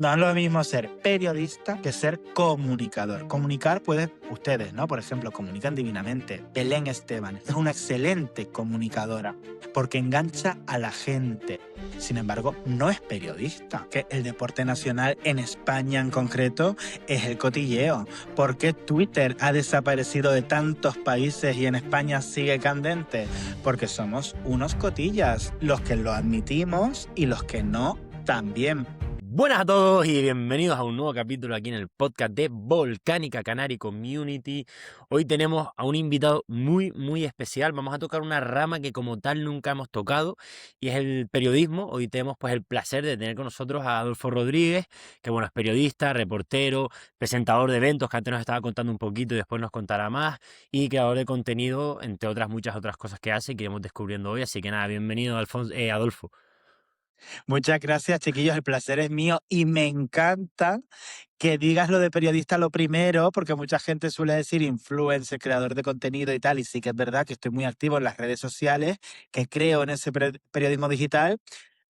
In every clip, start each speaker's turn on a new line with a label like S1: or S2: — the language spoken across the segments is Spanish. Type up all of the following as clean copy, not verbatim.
S1: No es lo mismo ser periodista que ser comunicador. Comunicar puede, ustedes, ¿no? Por ejemplo, comunican divinamente. Belén Esteban es una excelente comunicadora porque engancha a la gente. Sin embargo, no es periodista. Que el deporte nacional en España en concreto es el cotilleo. ¿Por qué Twitter ha desaparecido de tantos países y en España sigue candente? Porque somos unos cotillas, los que lo admitimos y los que no también.
S2: Buenas a todos y bienvenidos a un nuevo capítulo aquí en el podcast de Volcánica Canary Community. Hoy tenemos a un invitado muy especial. Vamos a tocar una rama que como tal nunca hemos tocado y es el periodismo. Hoy tenemos pues el placer de tener con nosotros a Adolfo Rodríguez, que bueno, es periodista, reportero, presentador de eventos, que antes nos estaba contando un poquito y después nos contará más, y creador de contenido, entre otras muchas otras cosas que hace y que iremos descubriendo hoy. Así que nada, bienvenido Adolfo.
S1: Muchas gracias, chiquillos. El placer es mío y me encanta que digas lo de periodista lo primero, porque mucha gente suele decir influencer, creador de contenido y tal, y sí que es verdad que estoy muy activo en las redes sociales, que creo en ese periodismo digital,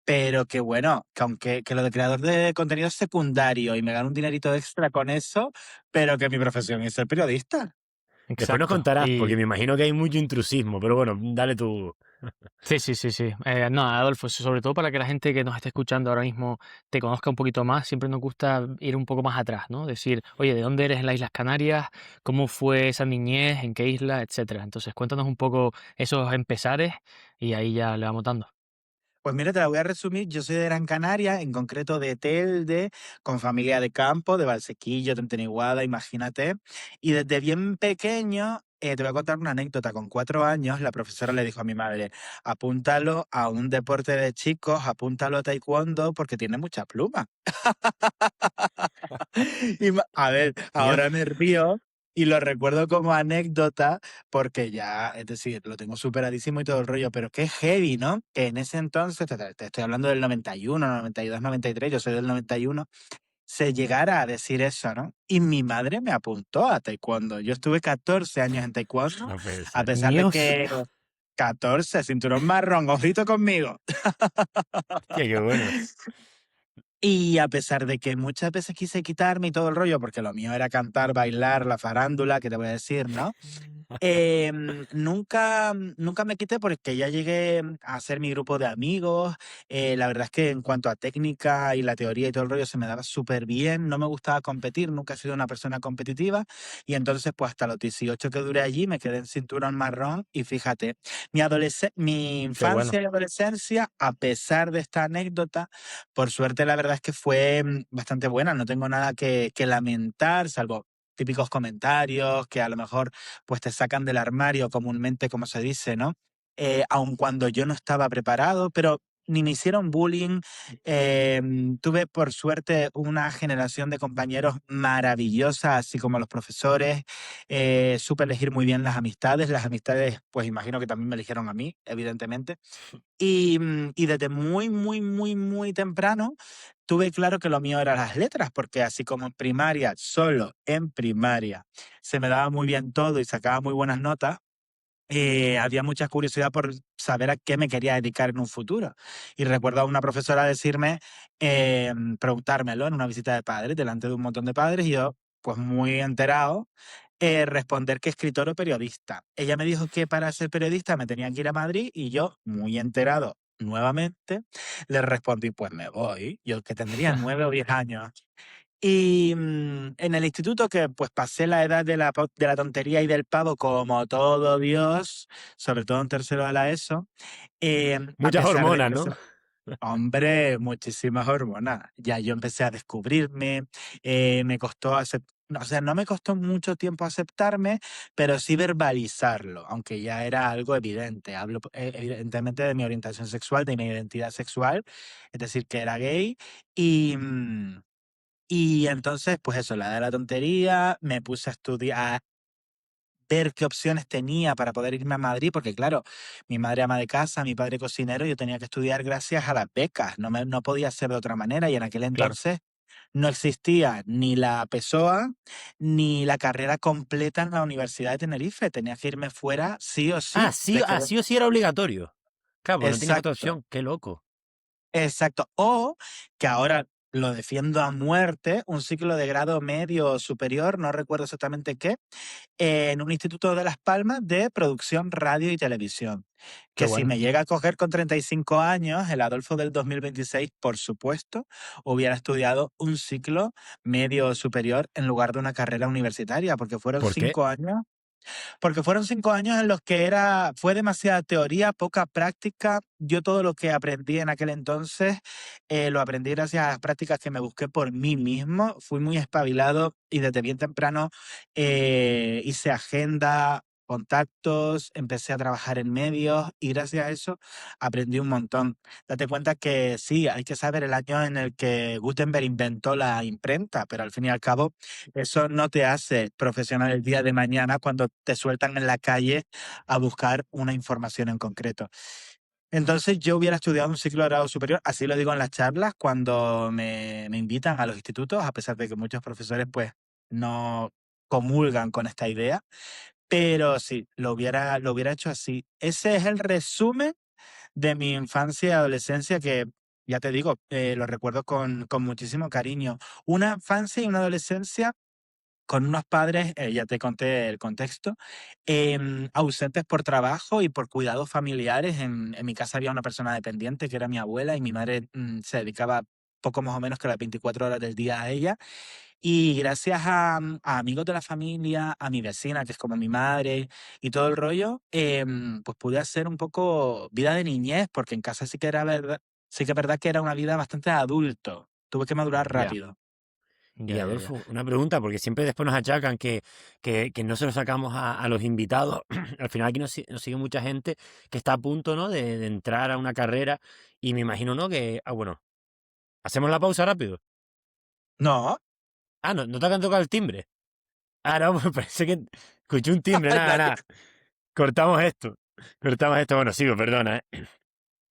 S1: pero que bueno, que aunque que lo de creador de contenido es secundario y me gano un dinerito extra con eso, pero que mi profesión es ser periodista.
S2: Después nos
S3: Exacto.
S2: contarás, porque
S3: Y
S2: me imagino que hay mucho intrusismo, pero bueno, dale tú.
S3: sí. No, Adolfo, sobre todo para que la gente que nos esté escuchando ahora mismo te conozca un poquito más, siempre nos gusta ir un poco más atrás, ¿no? Decir, oye, ¿de dónde eres en las Islas Canarias? ¿Cómo fue esa niñez? ¿En qué isla? Etcétera. Entonces, cuéntanos un poco esos empezares y ahí ya le vamos dando.
S1: Pues mira, te la voy a resumir. Yo soy de Gran Canaria, en concreto de Telde, con familia de campo, de Valsequillo, Tenteniguada, imagínate. Y desde bien pequeño, te voy a contar una anécdota. Con 4 años, la profesora le dijo a mi madre, apúntalo a un deporte de chicos, apúntalo a taekwondo, porque tiene mucha pluma. A ver,
S2: Mira,
S1: ahora me río y lo recuerdo como anécdota porque ya, es decir, lo tengo superadísimo y todo el rollo, pero qué heavy, ¿no? Que en ese entonces, te estoy hablando del 91, 92, 93, yo soy del 91, se llegara a decir eso, ¿no? Y mi madre me apuntó a taekwondo. Yo estuve 14 años en taekwondo,
S2: no puede
S1: a
S2: ser.
S1: pesar de
S3: Dios.
S1: que 14, cinturón marrón, ojito conmigo.
S2: Hostia, qué bueno.
S1: Y a pesar de que muchas veces quise quitarme y todo el rollo, porque lo mío era cantar, bailar, la farándula, que te voy a decir, ¿no? Nunca me quité porque ya llegué a hacer mi grupo de amigos. La verdad es que en cuanto a técnica y la teoría y todo el rollo se me daba súper bien. No me gustaba competir, nunca he sido una persona competitiva. Y entonces, pues hasta los 18 que duré allí, me quedé en cinturón marrón. Y fíjate, mi
S3: Qué bueno.
S1: infancia y adolescencia, a pesar de esta anécdota, por suerte la verdad es que fue bastante buena. No tengo nada que lamentar, salvo típicos comentarios que a lo mejor pues te sacan del armario comúnmente, como se dice, ¿no? Aun cuando yo no estaba preparado, pero ni me hicieron bullying. Tuve por suerte una generación de compañeros maravillosa, así como los profesores. Supe elegir muy bien las amistades, pues imagino que también me eligieron a mí, evidentemente. Y desde muy temprano tuve claro que lo mío eran las letras, porque así como en primaria, solo en primaria, se me daba muy bien todo y sacaba muy buenas notas, había mucha curiosidad por saber a qué me quería dedicar en un futuro. Y recuerdo a una profesora decirme, preguntármelo en una visita de padres, delante de un montón de padres, y yo, pues muy enterado, responder que escritor o periodista. Ella me dijo que para ser periodista me tenía que ir a Madrid y yo, muy enterado nuevamente, le respondí, pues me voy, yo que tendría 9 o 10 años. Y en el instituto que pues pasé la edad de la tontería y del pavo como todo Dios, sobre todo en tercero de la ESO, a
S2: Muchas
S1: pesar de
S2: hormonas,
S1: que
S2: ¿no?
S1: hombre, muchísimas hormonas. Ya yo empecé a descubrirme, me costó o sea, no me costó mucho tiempo aceptarme, pero sí verbalizarlo, aunque ya era algo evidente. Hablo evidentemente de mi orientación sexual, de mi identidad sexual, es decir, que era gay. Y entonces, pues eso, la de la tontería, me puse a estudiar, a ver qué opciones tenía para poder irme a Madrid, porque claro, mi madre ama de casa, mi padre cocinero, yo tenía que estudiar gracias a las becas, no podía ser de otra manera y en aquel
S3: Claro.
S1: entonces no existía ni la PSOA ni la carrera completa en la Universidad de Tenerife, tenía que irme fuera sí o
S2: Ah,
S1: sí.
S2: sí, así o sí era obligatorio. Claro, pues no tenías otra
S1: Exacto.
S2: opción. Qué loco.
S1: Exacto. O que ahora lo defiendo a muerte, un ciclo de grado medio o superior, no recuerdo exactamente qué, en un instituto de Las Palmas de producción radio y televisión.
S3: Qué
S1: Que si
S3: bueno.
S1: me llega a coger con 35 años, el Adolfo del 2026, por supuesto, hubiera estudiado un ciclo medio o superior en lugar de una carrera universitaria,
S2: ¿Por qué?
S1: porque fueron 5 años en los que fue demasiada teoría, poca práctica. Yo todo lo que aprendí en aquel entonces lo aprendí gracias a las prácticas que me busqué por mí mismo. Fui muy espabilado y desde bien temprano hice agenda, contactos, empecé a trabajar en medios y gracias a eso aprendí un montón. Date cuenta que sí, hay que saber el año en el que Gutenberg inventó la imprenta, pero al fin y al cabo eso no te hace profesional el día de mañana cuando te sueltan en la calle a buscar una información en concreto. Entonces yo hubiera estudiado un ciclo de grado superior, así lo digo en las charlas cuando me invitan a los institutos, a pesar de que muchos profesores pues no comulgan con esta idea, pero sí, lo hubiera hecho así. Ese es el resumen de mi infancia y adolescencia que, ya te digo, lo recuerdo con muchísimo cariño. Una infancia y una adolescencia con unos padres, ya te conté el contexto, ausentes por trabajo y por cuidados familiares. En mi casa había una persona dependiente que era mi abuela y mi madre se dedicaba poco más o menos que las 24 horas del día a ella. Y gracias a amigos de la familia, a mi vecina, que es como mi madre, y todo el rollo, pues pude hacer un poco vida de niñez, porque en casa sí que era verdad, sí que es verdad que era una vida bastante de adulto. Tuve que madurar
S3: Ya,
S1: rápido.
S2: Y
S3: ya, ya, ya.
S2: Adolfo, una pregunta, porque siempre después nos achacan que no se lo sacamos a los invitados. Al final aquí nos sigue mucha gente que está a punto, ¿no? De entrar a una carrera y me imagino, ¿no? Que, bueno, hacemos la pausa rápido.
S1: No,
S2: Ah, no, no te han tocado el timbre. Ah, no, pues parece que escuché un timbre, nada, nada. Cortamos esto. Cortamos esto. Bueno, sigo, perdona, ¿eh?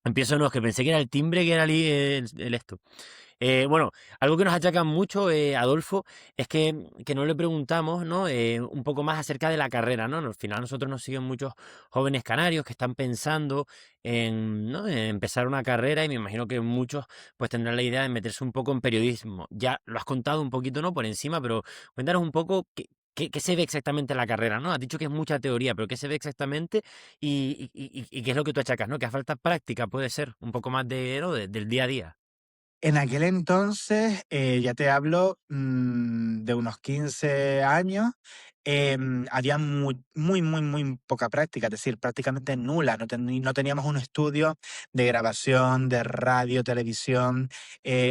S2: Empiezo, no, es que pensé que era el timbre que era el esto. Bueno, algo que nos achacan mucho, Adolfo, es que no le preguntamos, ¿no? Un poco más acerca de la carrera, ¿no? Al final nosotros nos siguen muchos jóvenes canarios que están pensando en, ¿no? En empezar una carrera y me imagino que muchos pues tendrán la idea de meterse un poco en periodismo. Ya lo has contado un poquito, ¿no? Por encima, pero cuéntanos un poco qué se ve exactamente en la carrera, ¿no? Has dicho que es mucha teoría, pero qué se ve exactamente y qué es lo que tú achacas, ¿no? Que a falta práctica puede ser un poco más de, ¿no? Del día a día.
S1: en aquel entonces, ya te hablo de unos 15 años, había muy poca práctica, es decir, prácticamente nula. No teníamos un estudio de grabación, de radio, televisión,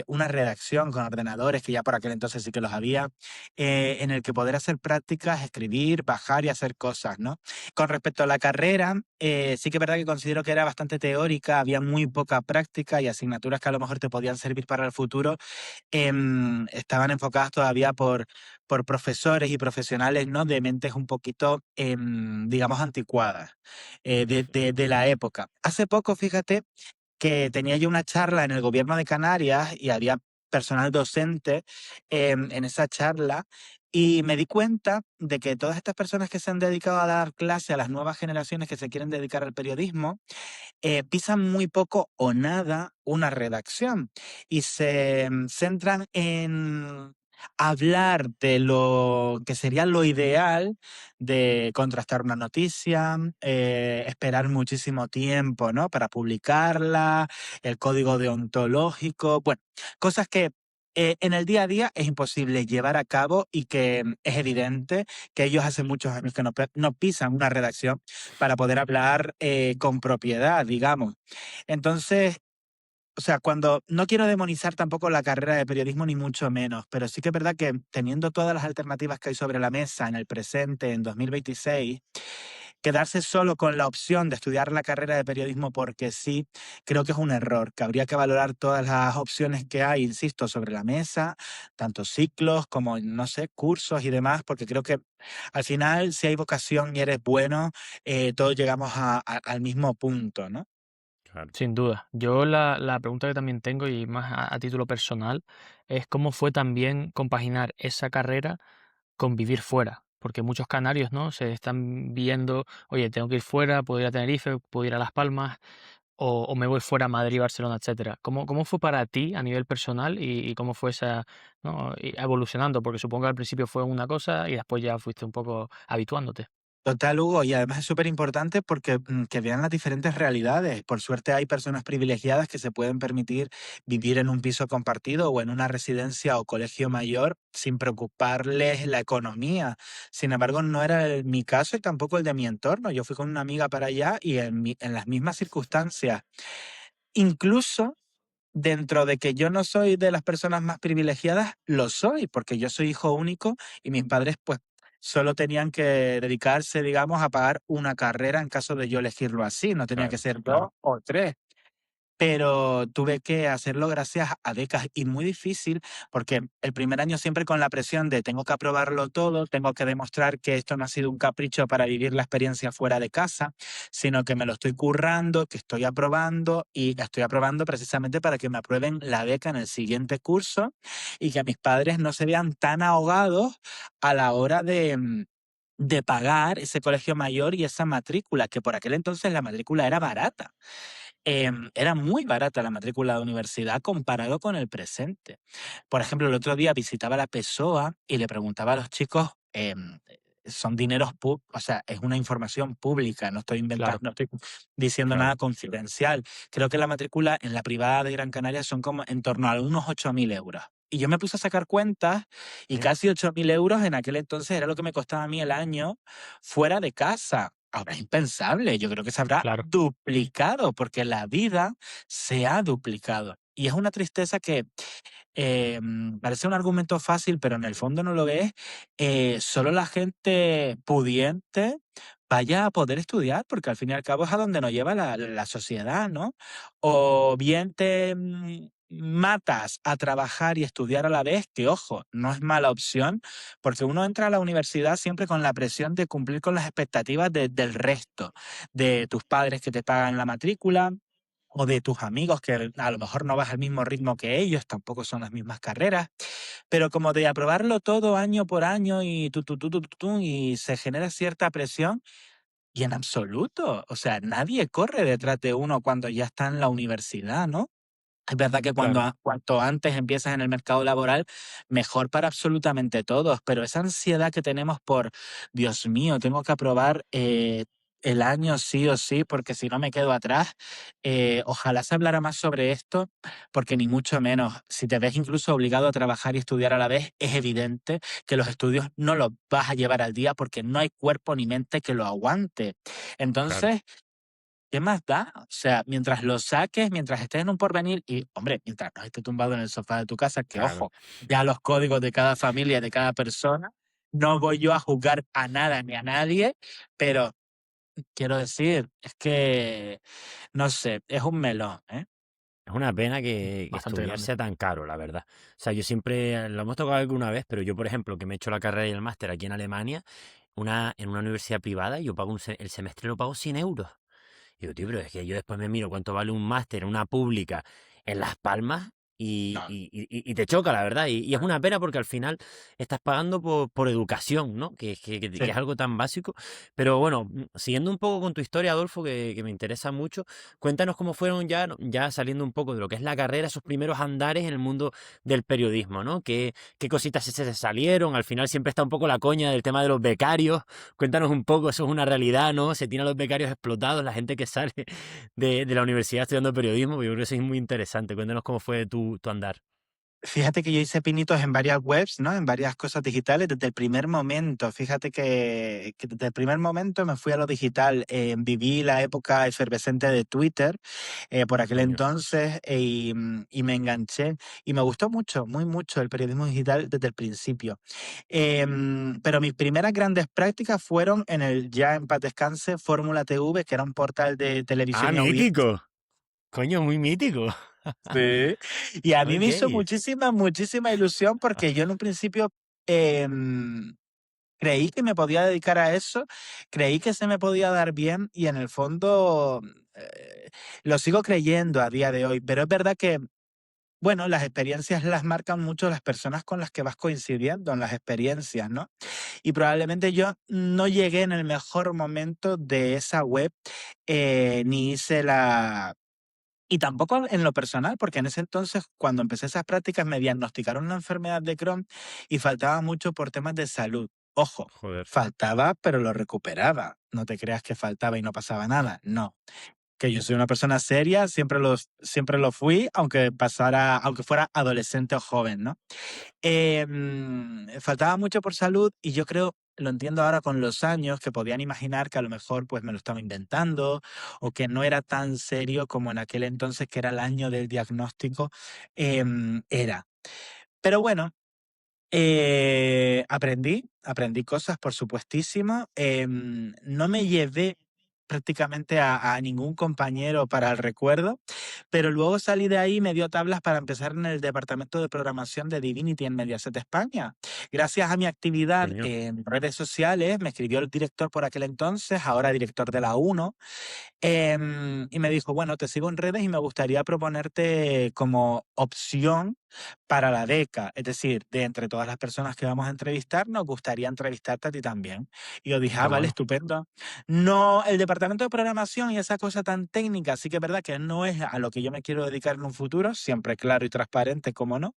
S1: una redacción con ordenadores, que ya por aquel entonces sí que los había, en el que poder hacer prácticas, escribir, bajar y hacer cosas, ¿no? Con respecto a la carrera, sí que es verdad que considero que era bastante teórica, había muy poca práctica y asignaturas que a lo mejor te podían servir para el futuro, estaban enfocadas todavía por profesores y profesionales, ¿no? De mentes un poquito, digamos, anticuadas, de la época. Hace poco, fíjate, que tenía yo una charla en el gobierno de Canarias y había personal docente en esa charla y me di cuenta de que todas estas personas que se han dedicado a dar clase a las nuevas generaciones que se quieren dedicar al periodismo, pisan muy poco o nada una redacción y se centran en hablar de lo que sería lo ideal de contrastar una noticia, esperar muchísimo tiempo, ¿no? Para publicarla, el código deontológico, bueno, cosas que en el día a día es imposible llevar a cabo y que es evidente que ellos hace muchos años que no pisan una redacción para poder hablar con propiedad, digamos. Entonces, o sea, cuando no quiero demonizar tampoco la carrera de periodismo ni mucho menos, pero sí que es verdad que teniendo todas las alternativas que hay sobre la mesa en el presente, en 2026, quedarse solo con la opción de estudiar la carrera de periodismo porque sí, creo que es un error, que habría que valorar todas las opciones que hay, insisto, sobre la mesa, tanto ciclos como, no sé, cursos y demás, porque creo que al final, si hay vocación y eres bueno, todos llegamos al mismo punto, ¿no?
S2: Claro.
S3: Sin duda. Yo la pregunta que también tengo, y más a título personal, es cómo fue también compaginar esa carrera con vivir fuera. Porque muchos canarios, ¿no? Se están viendo, oye, tengo que ir fuera, puedo ir a Tenerife, puedo ir a Las Palmas, o me voy fuera a Madrid, Barcelona, etcétera. ¿Cómo fue para ti a nivel personal y cómo fue esa, ¿no? Evolucionando? Porque supongo que al principio fue una cosa y después ya fuiste un poco habituándote.
S1: Total, Hugo, y además es súper importante porque que vean las diferentes realidades. Por suerte hay personas privilegiadas que se pueden permitir vivir en un piso compartido o en una residencia o colegio mayor sin preocuparles la economía. Sin embargo, no era mi caso y tampoco el de mi entorno. Yo fui con una amiga para allá y en las mismas circunstancias. Incluso dentro de que yo no soy de las personas más privilegiadas, lo soy, porque yo soy hijo único y mis padres pues solo tenían que dedicarse, digamos, a pagar una carrera en caso de yo elegirlo así, no tenía que
S2: Claro,
S1: ser dos o tres. Pero tuve que hacerlo gracias a becas y muy difícil porque el primer año siempre con la presión de tengo que aprobarlo todo, tengo que demostrar que esto no ha sido un capricho para vivir la experiencia fuera de casa, sino que me lo estoy currando, que estoy aprobando y la estoy aprobando precisamente para que me aprueben la beca en el siguiente curso y que mis padres no se vean tan ahogados a la hora de pagar ese colegio mayor y esa matrícula, que por aquel entonces la matrícula era barata. Era muy barata la matrícula de universidad comparado con el presente. Por ejemplo, el otro día visitaba la PSOA y le preguntaba a los chicos, son dineros, o sea, es una información pública, no estoy inventando,
S3: Claro,
S1: no estoy diciendo
S2: claro.
S1: nada confidencial. Creo que la matrícula en la privada de Gran Canaria son como en torno a unos 8.000 euros. Y yo me puse a sacar cuentas y
S2: Sí,
S1: casi 8.000 euros en aquel entonces era lo que me costaba a mí el año fuera de casa. Ahora es impensable, yo creo que se habrá
S3: claro,
S1: duplicado porque la vida se ha duplicado. Y es una tristeza que parece un argumento fácil, pero en el fondo no lo es. Solo la gente pudiente vaya a poder estudiar, porque al fin y al cabo es a donde nos lleva la sociedad, ¿no? O bien te matas a trabajar y estudiar a la vez, que ojo, no es mala opción, porque uno entra a la universidad siempre con la presión de cumplir con las expectativas del resto, de tus padres que te pagan la matrícula, o de tus amigos que a lo mejor no vas al mismo ritmo que ellos, tampoco son las mismas carreras, pero como de aprobarlo todo año por año y y se genera cierta presión y en absoluto, o sea, nadie corre detrás de uno cuando ya está en la universidad, ¿no? Es verdad que
S3: claro.
S1: cuanto antes empiezas en el mercado laboral, mejor para absolutamente todos, pero esa ansiedad que tenemos por, Dios mío, tengo que aprobar el año sí o sí, porque si no me quedo atrás, ojalá se hablara más sobre esto, porque ni mucho menos, si te ves incluso obligado a trabajar y estudiar a la vez, es evidente que los estudios no los vas a llevar al día porque no hay cuerpo ni mente que lo aguante.
S2: claro,
S1: Entonces, ¿qué más da? O sea, mientras lo saques, mientras estés en un porvenir y, hombre, mientras no estés tumbado en el sofá de tu casa, que
S2: claro.
S1: ojo, ya los códigos de cada familia, de cada persona, no voy yo a juzgar a nada ni a nadie, pero quiero decir, es que, no sé, es un melón, ¿eh?
S2: Es una pena que
S3: Bastante
S2: estudiar
S3: grande.
S2: sea tan caro, la verdad. O sea, yo siempre lo hemos tocado alguna vez, pero yo, por ejemplo, que me he hecho la carrera y el máster aquí en Alemania, en una universidad privada, yo pago el semestre lo pago 100 euros. Y digo, tío, pero es que yo después me miro cuánto vale un máster en una pública en Las Palmas
S1: No.
S2: y te choca, la verdad. Y es una pena porque al final estás pagando por educación, ¿no? Que
S1: Sí.
S2: es algo tan básico. Pero bueno, siguiendo un poco con tu historia, Adolfo, que me interesa mucho, cuéntanos cómo fueron ya, ya saliendo un poco de lo que es la carrera, esos primeros andares en el mundo del periodismo, ¿no? ¿Qué cositas se salieron? Al final siempre está un poco la coña del tema de los becarios. Cuéntanos un poco, eso es una realidad, ¿no? Se tienen a los becarios explotados, la gente que sale de la universidad estudiando periodismo, yo creo que eso es muy interesante. Cuéntanos cómo fue tu andar.
S1: Fíjate que yo hice pinitos en varias webs, ¿no? En varias cosas digitales desde el primer momento. Fíjate que desde el primer momento me fui a lo digital. Viví la época efervescente de Twitter por aquel
S2: Coño,
S1: entonces y me enganché. Y me gustó mucho, muy mucho el periodismo digital desde el principio. Pero mis primeras grandes prácticas fueron en el ya en paz descanse Fórmula TV, que era un portal de
S2: ah,
S1: televisión y audiencia.
S2: mítico. Coño, muy mítico.
S1: Sí. Y a mí me
S2: Ok.
S1: hizo muchísima, muchísima ilusión porque yo en un principio em, creí que me podía dedicar a eso, creí que se me podía dar bien y en el fondo lo sigo creyendo a día de hoy, pero es verdad que, bueno, las experiencias las marcan mucho las personas con las que vas coincidiendo en las experiencias, ¿no? Y probablemente yo no llegué en el mejor momento de esa web, ni hice Y tampoco en lo personal, porque en ese entonces, cuando empecé esas prácticas, me diagnosticaron una enfermedad de Crohn y faltaba mucho por temas de salud. Ojo,
S2: Joder.
S1: faltaba, pero lo recuperaba. No te creas que faltaba y no pasaba nada. No. Que yo soy una persona seria, siempre lo fui, aunque fuera adolescente o joven, ¿no? Faltaba mucho por salud y yo creo, lo entiendo ahora con los años, que podían imaginar que a lo mejor pues me lo estaba inventando o que no era tan serio como en aquel entonces, que era el año del diagnóstico, era. Pero bueno, aprendí cosas, por supuestísimo. No me llevé prácticamente a ningún compañero para el recuerdo, pero luego salí de ahí y me dio tablas para empezar en el departamento de programación de Divinity en Mediaset España. Gracias a mi actividad
S2: Genial.
S1: en redes sociales, me escribió el director por aquel entonces, ahora director de la UNO, y me dijo, bueno, te sigo en redes y me gustaría proponerte como opción para la beca. Es decir, de entre todas las personas que vamos a entrevistar, nos gustaría entrevistarte a ti también. Y yo dije,
S3: Qué
S1: vale,
S3: bueno.
S1: estupendo. No, el departamento de programación y esa cosa tan técnica, sí que es verdad que no es a lo que yo me quiero dedicar en un futuro, siempre claro y transparente, como no.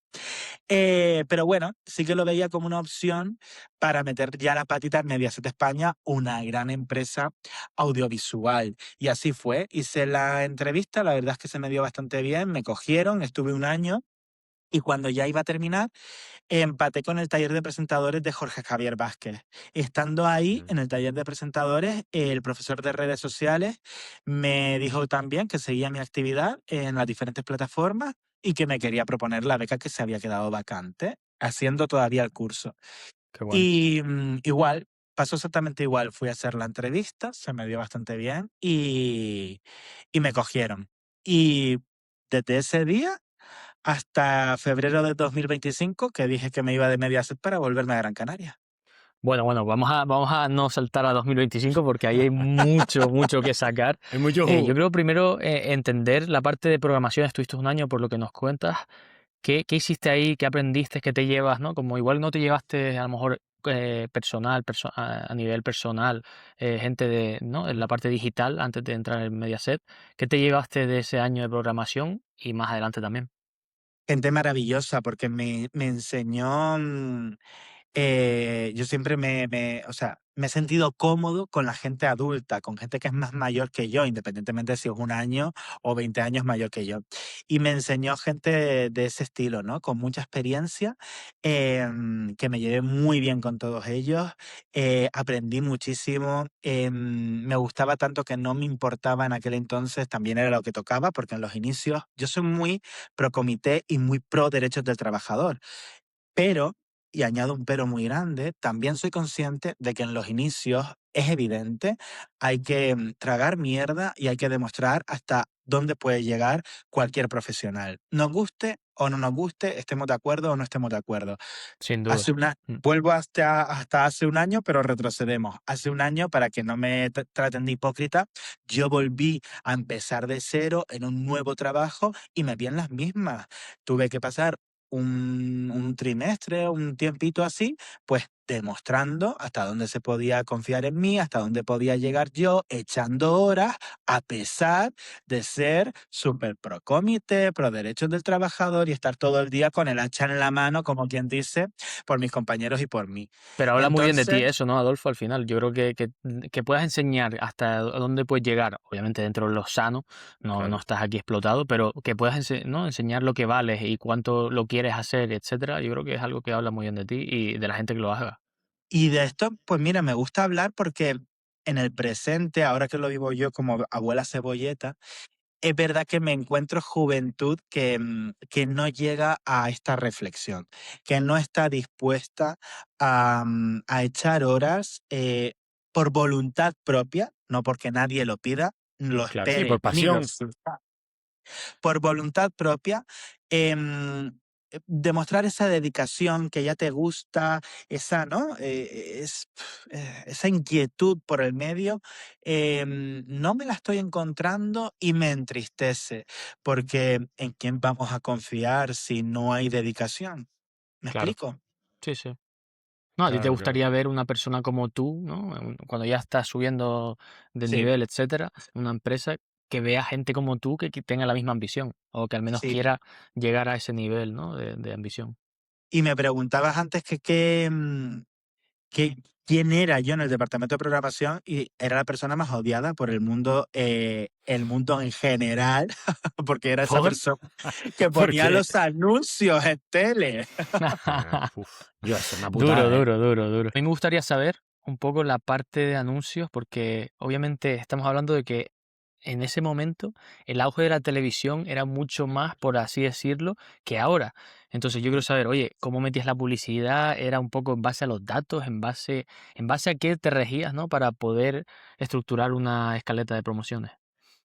S1: Pero bueno, sí que lo veía como una opción para meter ya la patita en Mediaset España, una gran empresa audiovisual. Y así fue. Hice la entrevista, la verdad es que se me dio bastante bien, me cogieron, estuve un año. Y cuando ya iba a terminar, empaté con el taller de presentadores de Jorge Javier Vázquez. Estando ahí,
S2: Mm.
S1: en el taller de presentadores, el profesor de redes sociales me dijo también que seguía mi actividad en las diferentes plataformas y que me quería proponer la beca que se había quedado vacante, haciendo todavía el curso.
S3: Qué bueno.
S1: Y igual, pasó exactamente igual. Fui a hacer la entrevista, se me dio bastante bien y me cogieron. Y desde ese día hasta febrero de 2025, que dije que me iba de Mediaset para volverme a Gran Canaria.
S3: Bueno, vamos a no saltar a 2025 porque ahí hay mucho, mucho que sacar.
S2: Hay mucho
S3: Yo
S2: jugo.
S3: creo primero entender la parte de programación. Estuviste un año por lo que nos cuentas. ¿Qué hiciste ahí? ¿Qué aprendiste? ¿Qué te llevas? ¿No? Como igual no te llevaste a lo mejor a nivel personal, gente ¿no? En la parte digital antes de entrar en Mediaset. ¿Qué te llevaste de ese año de programación y más adelante también?
S1: Gente maravillosa porque me enseñó. Yo siempre o sea, me he sentido cómodo con la gente adulta, con gente que es más mayor que yo, independientemente de si es un año o 20 años mayor que yo. Y me enseñó gente de ese estilo, ¿no? Con mucha experiencia, que me llevé muy bien con todos ellos, aprendí muchísimo, me gustaba tanto que no me importaba en aquel entonces, también era lo que tocaba, porque en los inicios yo soy muy pro comité y muy pro derechos del trabajador. Pero, y añado un pero muy grande, también soy consciente de que en los inicios es evidente, hay que tragar mierda y hay que demostrar hasta dónde puede llegar cualquier profesional. Nos guste o no nos guste, estemos de acuerdo o no estemos de acuerdo.
S3: Sin duda. Mm.
S1: Vuelvo hasta hace un año, pero retrocedemos. Hace un año, para que no me traten de hipócrita, yo volví a empezar de cero en un nuevo trabajo y me vi en las mismas. Tuve que pasar un trimestre, un tiempito así, pues demostrando hasta dónde se podía confiar en mí, hasta dónde podía llegar yo, echando horas, a pesar de ser súper pro comité, pro derechos del trabajador y estar todo el día con el hacha en la mano, como quien dice, por mis compañeros y por mí.
S3: Pero habla muy bien de ti
S1: Entonces,
S3: eso, ¿no, Adolfo? Al final, yo creo que puedas enseñar hasta dónde puedes llegar, obviamente dentro de lo sano, no
S2: Claro.
S3: estás aquí explotado, pero que puedas ¿no? enseñar lo que vales y cuánto lo quieres hacer, etcétera. Yo creo que es algo que habla muy bien de ti y de la gente que lo haga.
S1: y de esto, pues mira, me gusta hablar porque en el presente, ahora que lo vivo yo como abuela cebolleta, es verdad que me encuentro juventud que no llega a esta reflexión, que no está dispuesta a echar horas por voluntad propia, no porque nadie lo pida, lo
S2: Claro, sí,
S1: espere
S2: por
S1: ni lo
S2: pasión.
S1: exija, por voluntad propia, demostrar esa dedicación que ya te gusta, esa, ¿no? Esa inquietud por el medio, no me la estoy encontrando y me entristece, porque ¿en quién vamos a confiar si no hay dedicación? ¿Me
S3: Claro,
S1: explico?
S3: sí, sí. No, a ti te
S2: Claro, claro.
S3: gustaría ver una persona como tú, ¿no? Cuando ya estás subiendo de
S1: Sí.
S3: nivel, etcétera, una empresa que vea gente como tú que tenga la misma ambición o que al menos
S1: Sí.
S3: quiera llegar a ese nivel, ¿no? de ambición.
S1: Y me preguntabas antes quién era yo en el departamento de programación y era la persona más odiada por el mundo en general, porque era esa
S2: ¿Por?
S1: persona que
S2: ¿Por
S1: ponía
S2: qué?
S1: los anuncios en tele.
S2: Yo, eso es una
S3: Duro,
S2: putada, ¿eh?
S3: duro, duro, duro. A mí me gustaría saber un poco la parte de anuncios, porque obviamente estamos hablando de que en ese momento el auge de la televisión era mucho más, por así decirlo, que ahora. Entonces yo quiero saber, oye, ¿cómo metías la publicidad? ¿Era un poco en base a los datos? En base a qué te regías, ¿no? Para poder estructurar una escaleta de promociones?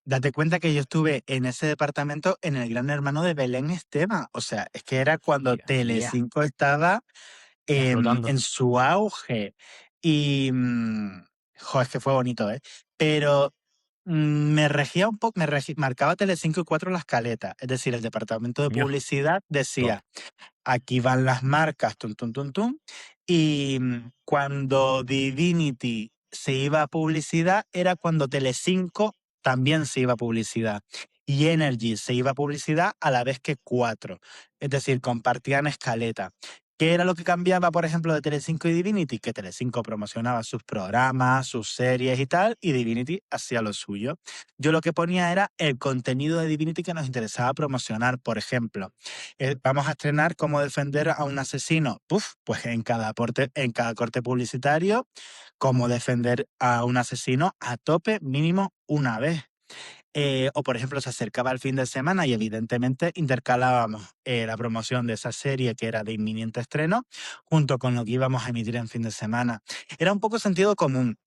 S1: Date cuenta que yo estuve en ese departamento en el Gran Hermano de Belén Esteban. O sea, es que era cuando
S3: Hostia,
S1: Telecinco estaba
S3: explotando.
S1: en su auge. Y, es que fue bonito, ¿eh? Pero me regía un poco, marcaba Telecinco y 4 la escaleta. Es decir, el departamento de
S2: Ño,
S1: publicidad
S2: top.
S1: decía, aquí van las marcas, tum, tum, tum, tum. Y cuando Divinity se iba a publicidad, era cuando Telecinco también se iba a publicidad. Y Energy se iba a publicidad a la vez que 4. Es decir, compartían escaleta. ¿Qué era lo que cambiaba, por ejemplo, de Telecinco y Divinity? Que Telecinco promocionaba sus programas, sus series y tal, y Divinity hacía lo suyo. Yo lo que ponía era el contenido de Divinity que nos interesaba promocionar. Por ejemplo, vamos a estrenar cómo defender a un asesino. Pues en cada corte publicitario, cómo defender a un asesino a tope mínimo una vez. O por ejemplo, se acercaba el fin de semana y evidentemente intercalábamos la promoción de esa serie que era de inminente estreno junto con lo que íbamos a emitir en fin de semana. Era un poco sentido común.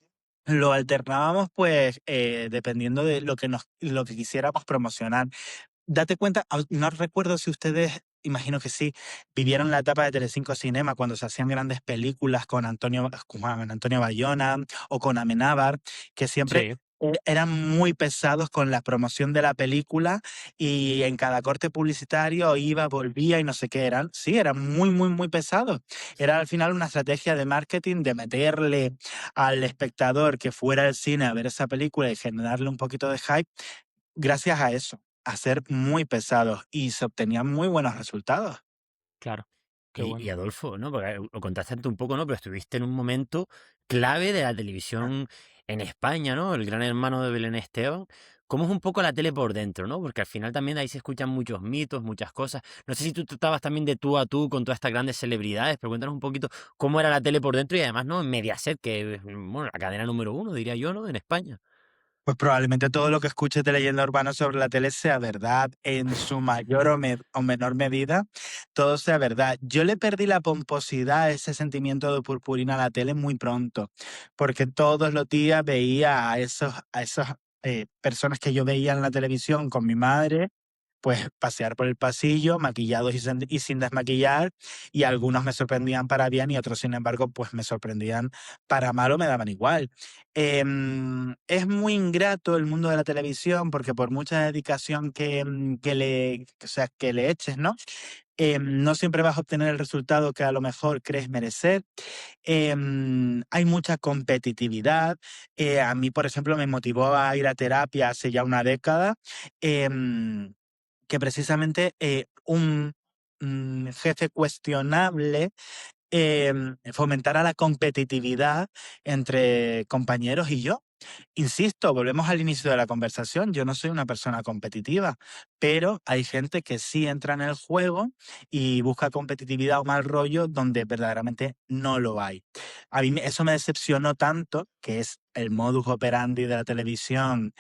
S1: Lo alternábamos pues dependiendo de lo que quisiéramos promocionar. Date cuenta, no recuerdo si ustedes, imagino que sí, vivieron la etapa de Telecinco Cinema cuando se hacían grandes películas con Antonio Bayona o con Amenábar, que siempre
S3: Sí,
S1: eran muy pesados con la promoción de la película y en cada corte publicitario iba, volvía y no sé qué eran. Sí, eran muy, muy, muy pesados. Era al final una estrategia de marketing de meterle al espectador que fuera al cine a ver esa película y generarle un poquito de hype gracias a eso, a ser muy pesados y se obtenían muy buenos resultados.
S3: claro. Qué
S2: Y
S3: bueno.
S2: Adolfo, ¿no? Porque lo contaste antes un poco, ¿no? Pero estuviste en un momento clave de la televisión en España, ¿no? El Gran Hermano de Belén Esteban. ¿Cómo es un poco la tele por dentro, ¿no? Porque al final también ahí se escuchan muchos mitos, muchas cosas. No sé si tú estabas también de tú a tú con todas estas grandes celebridades, pero cuéntanos un poquito cómo era la tele por dentro y además, ¿no? En Mediaset, que es, bueno, la cadena número uno, diría yo, ¿no? En España.
S1: Pues probablemente todo lo que escuches de leyenda urbana sobre la tele sea verdad, en su mayor o menor medida, todo sea verdad. Yo le perdí la pomposidad, ese sentimiento de purpurina a la tele muy pronto, porque todos los días veía a esas personas que yo veía en la televisión con mi madre, pues pasear por el pasillo, maquillados y sin desmaquillar, y algunos me sorprendían para bien y otros, sin embargo, pues me sorprendían para mal o me daban igual. Es muy ingrato el mundo de la televisión porque por mucha dedicación que le eches, ¿no? No siempre vas a obtener el resultado que a lo mejor crees merecer. Hay mucha competitividad. A mí, por ejemplo, me motivó a ir a terapia hace ya una década. em, que precisamente un jefe cuestionable fomentara la competitividad entre compañeros y yo. Insisto, volvemos al inicio de la conversación, yo no soy una persona competitiva, pero hay gente que sí entra en el juego y busca competitividad o mal rollo donde verdaderamente no lo hay. A mí eso me decepcionó tanto, que es el modus operandi de la televisión,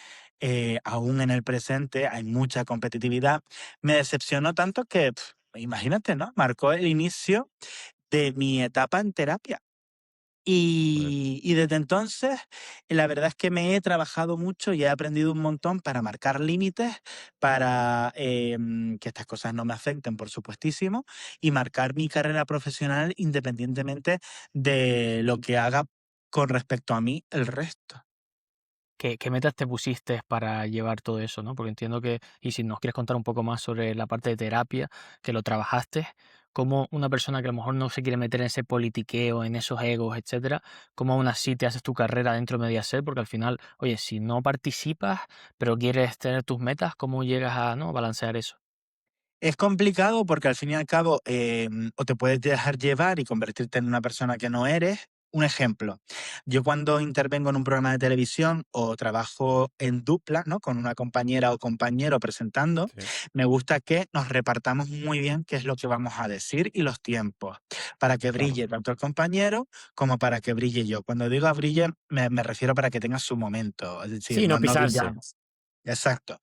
S1: aún en el presente hay mucha competitividad, me decepcionó tanto que, imagínate, ¿no? Marcó el inicio de mi etapa en terapia.
S2: Joder.
S1: Y desde entonces, la verdad es que me he trabajado mucho y he aprendido un montón para marcar límites, para que estas cosas no me afecten, por supuestísimo, y marcar mi carrera profesional independientemente de lo que haga con respecto a mí el resto.
S3: ¿Qué metas te pusiste para llevar todo eso, no? Porque entiendo que, y si nos quieres contar un poco más sobre la parte de terapia, que lo trabajaste, cómo una persona que a lo mejor no se quiere meter en ese politiqueo, en esos egos, etcétera, cómo aún así te haces tu carrera dentro de Mediaset, porque al final, oye, si no participas, pero quieres tener tus metas, ¿cómo llegas a, ¿no?, balancear eso?
S1: Es complicado porque al fin y al cabo o te puedes dejar llevar y convertirte en una persona que no eres. Un ejemplo, yo cuando intervengo en un programa de televisión o trabajo en dupla, ¿no?, con una compañera o compañero presentando,
S2: Sí.
S1: me gusta que nos repartamos muy bien qué es lo que vamos a decir y los tiempos, para que
S2: Claro.
S1: brille tanto el compañero como para que brille yo. Cuando digo a brille, me refiero para que tenga su momento, es decir,
S2: Sí, no
S1: no
S2: pisarse.
S1: brillamos. Exacto.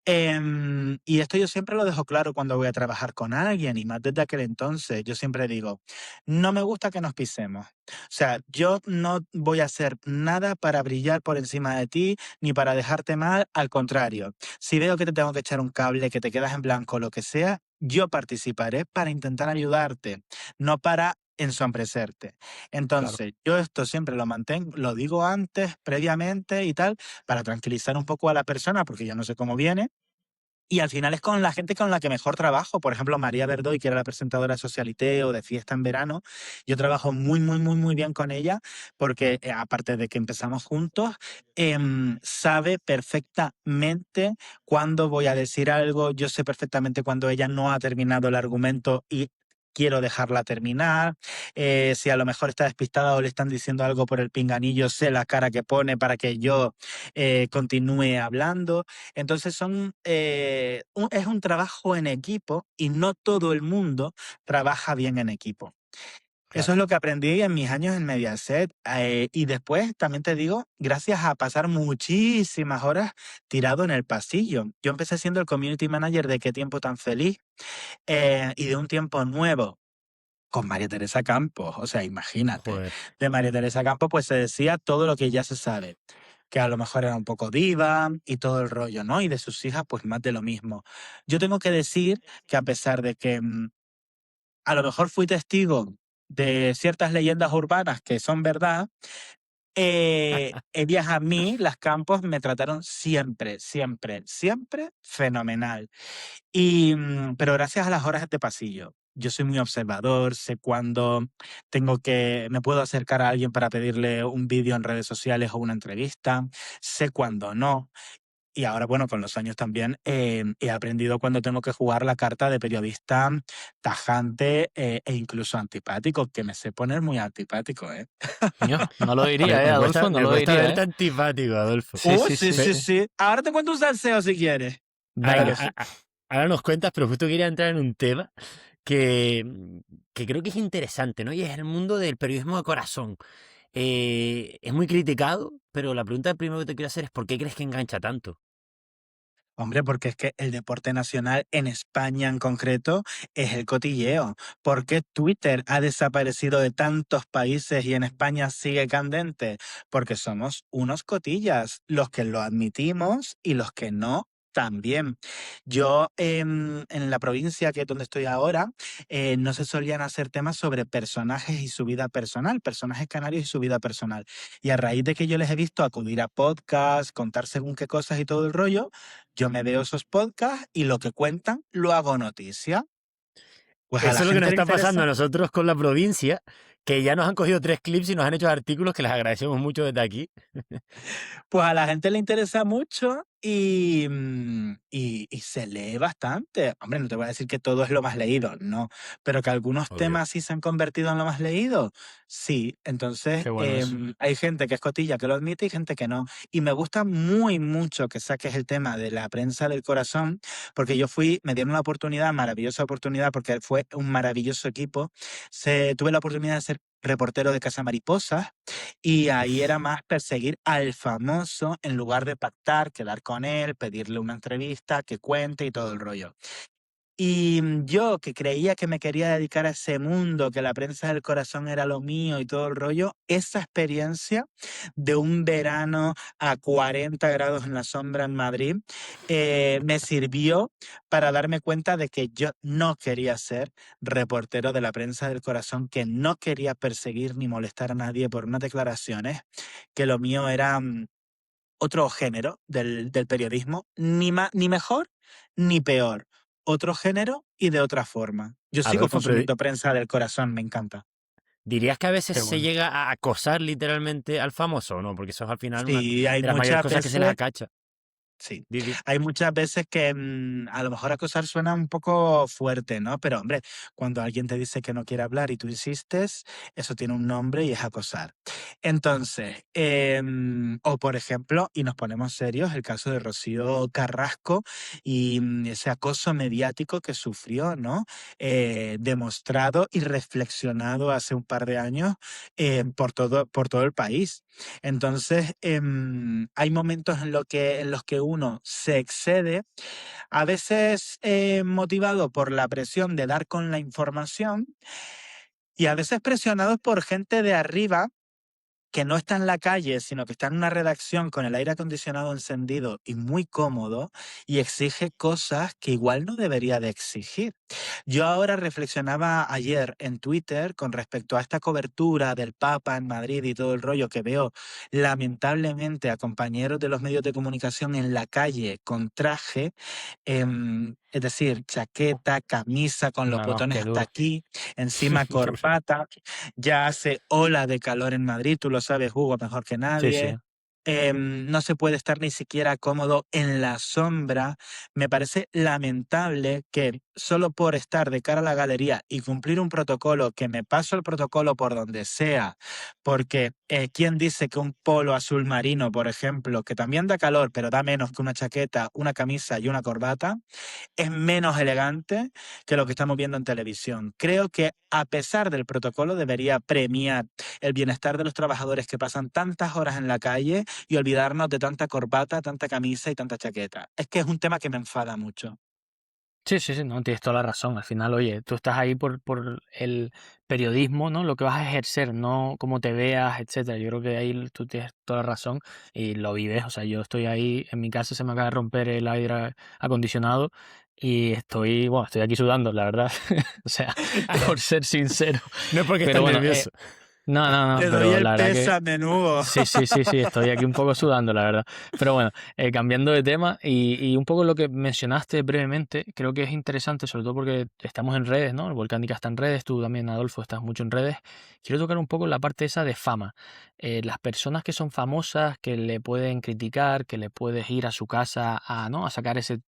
S1: Y esto yo siempre lo dejo claro cuando voy a trabajar con alguien, y más desde aquel entonces, yo siempre digo, no me gusta que nos pisemos. O sea, yo no voy a hacer nada para brillar por encima de ti, ni para dejarte mal, al contrario. Si veo que te tengo que echar un cable, que te quedas en blanco, lo que sea, yo participaré para intentar ayudarte, no para ensombrecerte.
S2: Claro.
S1: Entonces, yo esto siempre lo mantengo, lo digo antes, previamente y tal, para tranquilizar un poco a la persona, porque yo no sé cómo viene. Y al final es con la gente con la que mejor trabajo. Por ejemplo, María Verdoy, que era la presentadora de Socialité o de Fiesta en Verano. Yo trabajo muy, muy, muy, muy bien con ella porque, aparte de que empezamos juntos, sabe perfectamente cuándo voy a decir algo. Yo sé perfectamente cuando ella no ha terminado el argumento y quiero dejarla terminar. Si a lo mejor está despistada o le están diciendo algo por el pinganillo, sé la cara que pone para que yo continúe hablando. Entonces es un trabajo en equipo y no todo el mundo trabaja bien en equipo. Eso
S2: Claro.
S1: es lo que aprendí en mis años en Mediaset. Y después, también te digo, gracias a pasar muchísimas horas tirado en el pasillo. Yo empecé siendo el community manager de Qué tiempo tan feliz, y de Un tiempo nuevo con María Teresa Campos. O sea, imagínate.
S2: Joder.
S1: De María Teresa Campos pues se decía todo lo que ya se sabe, que a lo mejor era un poco diva y todo el rollo, ¿no? Y de sus hijas, pues más de lo mismo. Yo tengo que decir que a pesar de que a lo mejor fui testigo de ciertas leyendas urbanas que son verdad, ellas a mí, las Campos, me trataron siempre, siempre, siempre fenomenal. Pero gracias a las horas de pasillo. Yo soy muy observador, sé cuándo me puedo acercar a alguien para pedirle un vídeo en redes sociales o una entrevista, sé cuándo no. Y ahora, bueno, con los años también he aprendido cuando tengo que jugar la carta de periodista tajante, e incluso antipático, que me sé poner muy antipático, ¿eh?
S3: Coño, no lo
S2: Me,
S3: diría,
S2: me cuesta,
S3: Adolfo, no
S2: me
S3: lo
S2: cuesta
S3: diría,
S2: verte antipático, Adolfo.
S3: Sí, sí,
S1: Sí,
S3: sí,
S1: sí,
S3: sí.
S1: sí. Ahora te cuento un salseo si quieres.
S3: Venga
S2: Ahora,
S3: que sí.
S2: ahora nos cuentas, pero justo quería entrar en un tema que, que creo que es interesante, ¿no? Y es el mundo del periodismo de corazón. Es muy criticado, pero la pregunta primero que te quiero hacer es ¿por qué crees que engancha tanto?
S1: Hombre, porque es que el deporte nacional en España en concreto es el cotilleo. ¿Por qué Twitter ha desaparecido de tantos países y en España sigue candente? Porque somos unos cotillas, los que lo admitimos y los que no también. Yo en la provincia que es donde estoy ahora, no se solían hacer temas sobre personajes y su vida personal, personajes canarios y su vida personal. Y a raíz de que yo les he visto acudir a podcasts, contar según qué cosas y todo el rollo, yo me veo esos podcasts y lo que cuentan lo hago noticia. Pues a
S2: Eso
S1: la
S2: es lo que nos
S1: gente le
S2: está pasando
S1: interesa.
S2: a nosotros con la provincia, que ya nos han cogido 3 clips y nos han hecho artículos que les agradecemos mucho desde aquí.
S1: Pues a la gente le interesa mucho y se lee bastante. Hombre, no te voy a decir que todo es lo más leído, no, pero que algunos
S2: Obvio.
S1: temas sí se han convertido en lo más leído, sí. Entonces,
S3: Qué bueno eso.
S1: hay gente que es cotilla que lo admite y gente que no. Y me gusta muy mucho que saques el tema de la prensa del corazón, porque me dieron una oportunidad, maravillosa oportunidad, porque fue un maravilloso equipo. Tuve la oportunidad de ser reportero de Casa Mariposas, y ahí era
S2: Uf.
S1: más perseguir al famoso en lugar de pactar, quedar con él, pedirle una entrevista, que cuente y todo el rollo. Y yo, que creía que me quería dedicar a ese mundo, que la prensa del corazón era lo mío y todo el rollo, esa experiencia de un verano a 40 grados en la sombra en Madrid, me sirvió para darme cuenta de que yo no quería ser reportero de la prensa del corazón, que no quería perseguir ni molestar a nadie por unas declaraciones, que lo mío era otro género del periodismo, ni mejor ni peor. otro género y de otra forma. Yo sigo
S2: Adolfo, pero
S1: consumiendo prensa del corazón, me encanta.
S2: ¿dirías que a veces
S3: Qué
S2: se
S3: bueno.
S2: llega a acosar literalmente al famoso o no? Porque eso es al final una
S1: Sí, hay
S2: de las mayores
S1: muchas
S2: cosas que se les
S1: veces.
S2: acacha.
S1: Sí,
S2: Di, di.
S1: hay muchas veces que a lo mejor acosar suena un poco fuerte, ¿no? Pero hombre, cuando alguien te dice que no quiere hablar y tú insistes, eso tiene un nombre y es acosar. Entonces, o por ejemplo, y nos ponemos serios, el caso de Rocío Carrasco y ese acoso mediático que sufrió, ¿no? Demostrado y reflexionado hace un par de años por todo el país. Entonces, hay momentos en los que uno se excede, a veces motivado por la presión de dar con la información y a veces presionados por gente de arriba que no está en la calle, sino que está en una redacción con el aire acondicionado encendido y muy cómodo y exige cosas que igual no debería de exigir. Yo ahora reflexionaba ayer en Twitter con respecto a esta cobertura del Papa en Madrid y todo el rollo que veo lamentablemente a compañeros de los medios de comunicación en la calle con traje, es decir, chaqueta, camisa con los
S3: No, no,
S1: botones
S3: qué
S1: hasta
S3: duro.
S1: aquí, encima corbata. Ya hace ola de calor en Madrid, tú lo sabes, Hugo, mejor que
S3: Sí, sí.
S1: nadie. No se puede estar ni siquiera cómodo en la sombra. Me parece lamentable que solo por estar de cara a la galería y cumplir un protocolo, que me paso el protocolo por donde sea, porque ¿quién dice que un polo azul marino, por ejemplo, que también da calor, pero da menos que una chaqueta, una camisa y una corbata, es menos elegante que lo que estamos viendo en televisión? Creo que a pesar del protocolo debería premiar el bienestar de los trabajadores que pasan tantas horas en la calle y olvidarnos de tanta corbata, tanta camisa y tanta chaqueta. Es que es un tema que me enfada mucho.
S3: Sí, sí, sí, no, tienes toda la razón. Al final, oye, tú estás ahí por el periodismo, ¿no? Lo que vas a ejercer, no cómo te veas, etcétera. Yo creo que ahí tú tienes toda la razón y lo vives. O sea, yo estoy ahí, en mi casa se me acaba de romper el aire acondicionado y bueno, estoy aquí sudando, la verdad. O sea, por ser sincero.
S2: No es porque
S3: Pero
S2: estás
S3: bueno,
S2: nervioso.
S3: no, no, no,
S1: Te doy
S3: pero
S1: el
S3: la verdad que
S1: pésame, Hugo.
S3: sí, sí, sí, sí, estoy aquí un poco sudando, la verdad. Pero bueno, cambiando de tema y un poco lo que mencionaste brevemente, creo que es interesante, sobre todo porque estamos en redes, ¿no? El Volcánica está en redes, tú también, Adolfo, estás mucho en redes. Quiero tocar un poco la parte esa de fama. Las personas que son famosas, que le pueden criticar, que le puedes ir a su casa a, ¿no? A sacar ese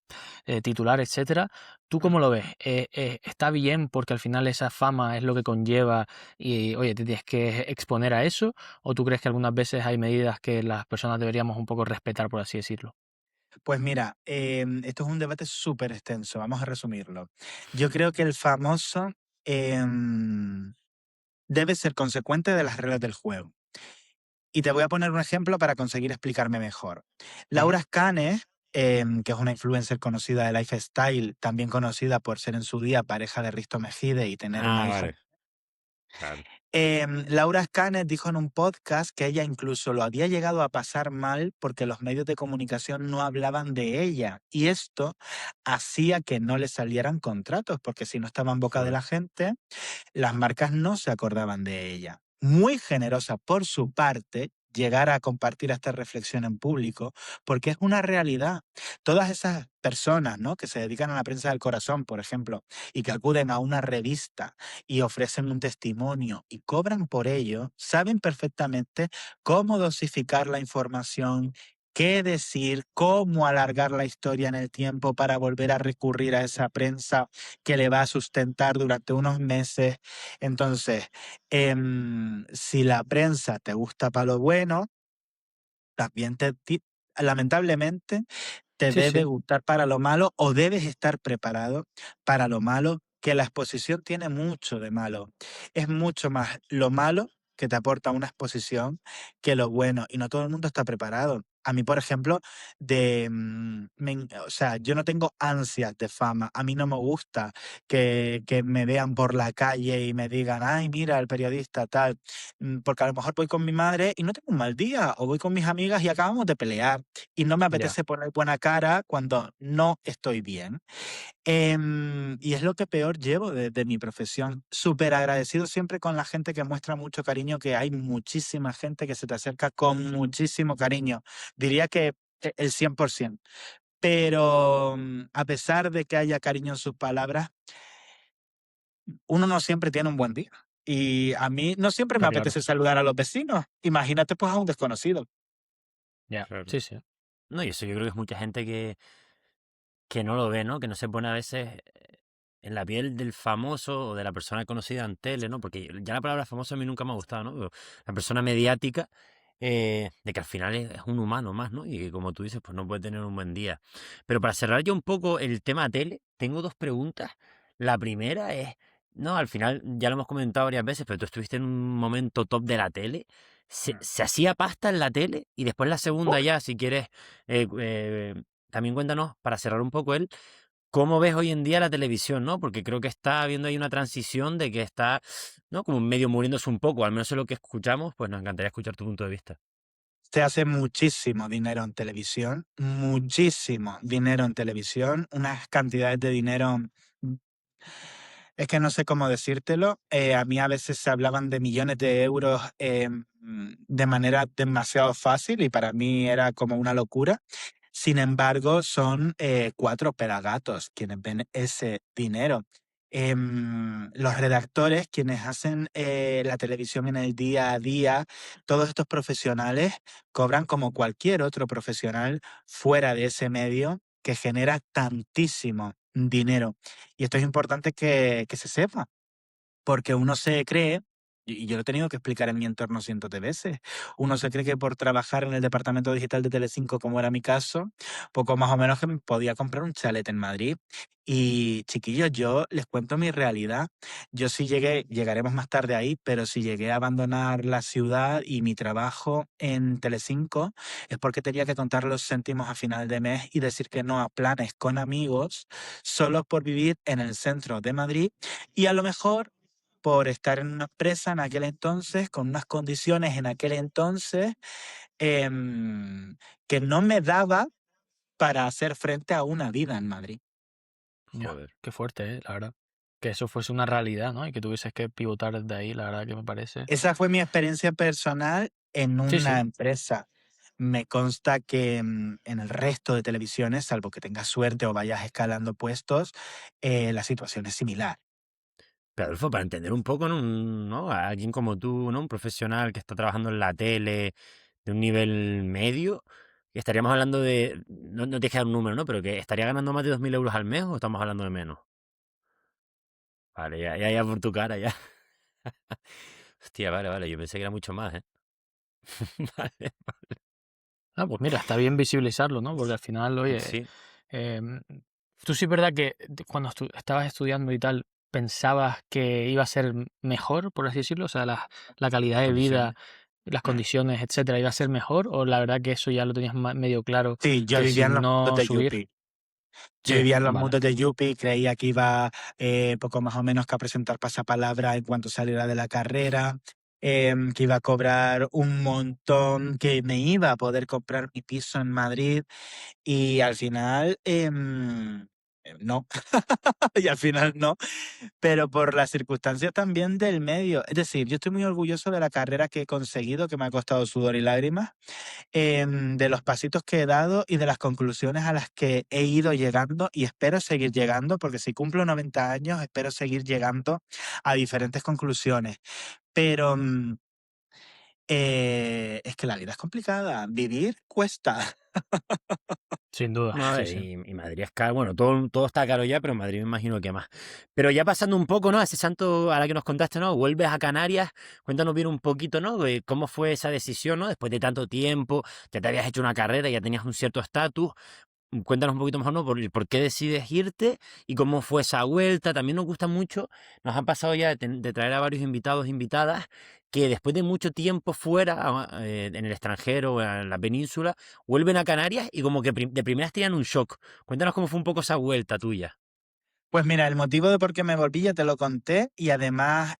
S3: titular, etcétera. ¿Tú cómo lo ves? ¿Está bien porque al final esa fama es lo que conlleva y, oye, te tienes que exponer a eso? ¿O tú crees que algunas veces hay medidas que las personas deberíamos un poco respetar, por así decirlo?
S1: Pues mira, esto es un debate súper extenso, vamos a resumirlo. Yo creo que el famoso em, debe ser consecuente de las reglas del juego. Y te voy a poner un ejemplo para conseguir explicarme mejor.
S3: Ujú.
S1: Laura Scane, que es una influencer conocida de lifestyle, también conocida por ser en su día pareja de Risto Mejide y tener
S2: Ah,
S1: una hija.
S2: vale. Claro.
S1: Laura Scane dijo en un podcast que ella incluso lo había llegado a pasar mal porque los medios de comunicación no hablaban de ella. Y esto hacía que no le salieran contratos, porque si no estaba en boca de
S2: Joder.
S1: la gente, las marcas no se acordaban de ella. Muy generosa por su parte llegar a compartir esta reflexión en público, porque es una realidad. Todas esas personas, ¿no?, que se dedican a la prensa del corazón, por ejemplo, y que acuden a una revista y ofrecen un testimonio y cobran por ello, saben perfectamente cómo dosificar la información, qué decir, cómo alargar la historia en el tiempo para volver a recurrir a esa prensa que le va a sustentar durante unos meses. Entonces, si la prensa te gusta para lo bueno, también lamentablemente te
S3: Sí,
S1: debe
S3: sí.
S1: gustar para lo malo o debes estar preparado para lo malo, que la exposición tiene mucho de malo. Es mucho más lo malo que te aporta una exposición que lo bueno, y no todo el mundo está preparado. A mí, por ejemplo, o sea, yo no tengo ansias de fama. A mí no me gusta que me vean por la calle y me digan, ay, mira, el periodista tal, porque a lo mejor voy con mi madre y no tengo un mal día, o voy con mis amigas y acabamos de pelear y no me
S3: Ya.
S1: apetece poner buena cara cuando no estoy bien. Y es lo que peor llevo de mi profesión. Súper agradecido siempre con la gente que muestra mucho cariño, que hay muchísima gente que se te acerca con muchísimo cariño. Diría que el 100%. pero a pesar de que haya cariño en sus palabras, uno no siempre tiene un buen día. Y a mí no siempre me
S3: Está claro.
S1: apetece saludar a los vecinos. Imagínate pues a un desconocido.
S3: Ya,
S2: Claro.
S3: sí, sí.
S2: No, y eso yo creo que es mucha gente que no lo ve, ¿no? Que no se pone a veces en la piel del famoso o de la persona conocida en tele, ¿no? Porque ya la palabra famoso a mí nunca me ha gustado, ¿no? Pero la persona mediática, de que al final es un humano más, ¿no? Y que como tú dices, pues no puede tener un buen día. Pero para cerrar ya un poco el tema tele, tengo dos preguntas. La primera es, no, al final ya lo hemos comentado varias veces, pero tú estuviste en un momento top de la tele. ¿Se hacía pasta en la tele? Y después la segunda ya, si quieres, eh, eh, también cuéntanos, para cerrar un poco él, ¿cómo ves hoy en día la televisión, no? Porque creo que está habiendo ahí una transición de que está, ¿no? Como medio muriéndose un poco, al menos en lo que escuchamos, pues nos encantaría escuchar tu punto de vista.
S1: Se hace muchísimo dinero en televisión, muchísimo dinero en televisión, unas cantidades de dinero. Es que no sé cómo decírtelo. A mí a veces se hablaban de millones de euros de manera demasiado fácil y para mí era como una locura. Sin embargo, son 4 pelagatos quienes ven ese dinero. Los redactores, quienes hacen la televisión en el día a día, todos estos profesionales cobran como cualquier otro profesional fuera de ese medio que genera tantísimo dinero. Y esto es importante que se sepa, porque uno se cree, y yo lo he tenido que explicar en mi entorno cientos de veces, uno se cree que por trabajar en el departamento digital de Telecinco, como era mi caso, poco más o menos que me podía comprar un chalet en Madrid. Y chiquillos, yo les cuento mi realidad. Yo sí llegaremos más tarde ahí, pero si llegué a abandonar la ciudad y mi trabajo en Telecinco es porque tenía que contar los céntimos a final de mes y decir que no a planes con amigos solo por vivir en el centro de Madrid y a lo mejor por estar en una empresa en aquel entonces, con unas condiciones en aquel entonces em, que no me daba para hacer frente a una vida en Madrid.
S3: Ya,
S2: Joder.
S3: qué fuerte, la verdad. Que eso fuese una realidad, ¿no? Y que tuvieses que pivotar desde ahí, la verdad que me parece.
S1: Esa fue mi experiencia personal en
S3: Sí,
S1: una
S3: sí.
S1: empresa. Me consta que en el resto de televisiones, salvo que tengas suerte o vayas escalando puestos, la situación es similar.
S2: Pero Adolfo, para entender un poco, ¿no? ¿No? A alguien como tú, ¿no? Un profesional que está trabajando en la tele de un nivel medio, que estaríamos hablando de, no te dejar un número, ¿no? Pero que estaría ganando más de 2.000 euros al mes o estamos hablando de menos. Vale, ya por tu cara, ya. Hostia, vale, yo pensé que era mucho más, ¿eh? Vale,
S3: Ah, pues mira, está bien visibilizarlo, ¿no? Porque al final, oye,
S2: sí.
S3: em, tú sí es verdad que cuando estabas estudiando y tal, pensabas que iba a ser mejor, por así decirlo, o sea, la calidad
S2: Las
S3: de vida,
S2: condiciones.
S3: las condiciones, etcétera, iba a ser mejor, o la verdad que eso ya lo tenías medio claro,
S1: Sí, yo
S3: que
S1: vivía
S3: si
S1: en los mundos
S3: no
S1: de
S3: subir,
S1: Yuppie. Yo
S3: sí,
S1: vivía en los
S3: vale.
S1: mundos de Yuppie, creía que iba poco más o menos que a presentar pasapalabra en cuanto saliera de la carrera, que iba a cobrar un montón, que me iba a poder comprar mi piso en Madrid y al final no, y al final no, pero por las circunstancias también del medio. Es decir, yo estoy muy orgulloso de la carrera que he conseguido, que me ha costado sudor y lágrimas de los pasitos que he dado y de las conclusiones a las que he ido llegando y espero seguir llegando, porque si cumplo 90 años, espero seguir llegando a diferentes conclusiones. Pero es que la vida es complicada, vivir cuesta.
S3: Sin duda,
S2: No, a
S3: sí,
S2: ver,
S3: sí.
S2: y Madrid es caro, bueno, todo está caro ya, pero Madrid me imagino que más. Pero ya pasando un poco, ¿no? A ese santo, a la que nos contaste, ¿no? Vuelves a Canarias, cuéntanos bien un poquito, ¿no? De cómo fue esa decisión, ¿no? Después de tanto tiempo, ya te habías hecho una carrera, ya tenías un cierto estatus. Cuéntanos un poquito mejor, ¿no? Por qué decides irte y cómo fue esa vuelta. También nos gusta mucho, nos han pasado ya de traer a varios invitados, invitadas, que después de mucho tiempo fuera, en el extranjero, en la península, vuelven a Canarias y como que de primeras tenían un shock. Cuéntanos cómo fue un poco esa vuelta tuya.
S1: Pues mira, el motivo de por qué me volví ya te lo conté y además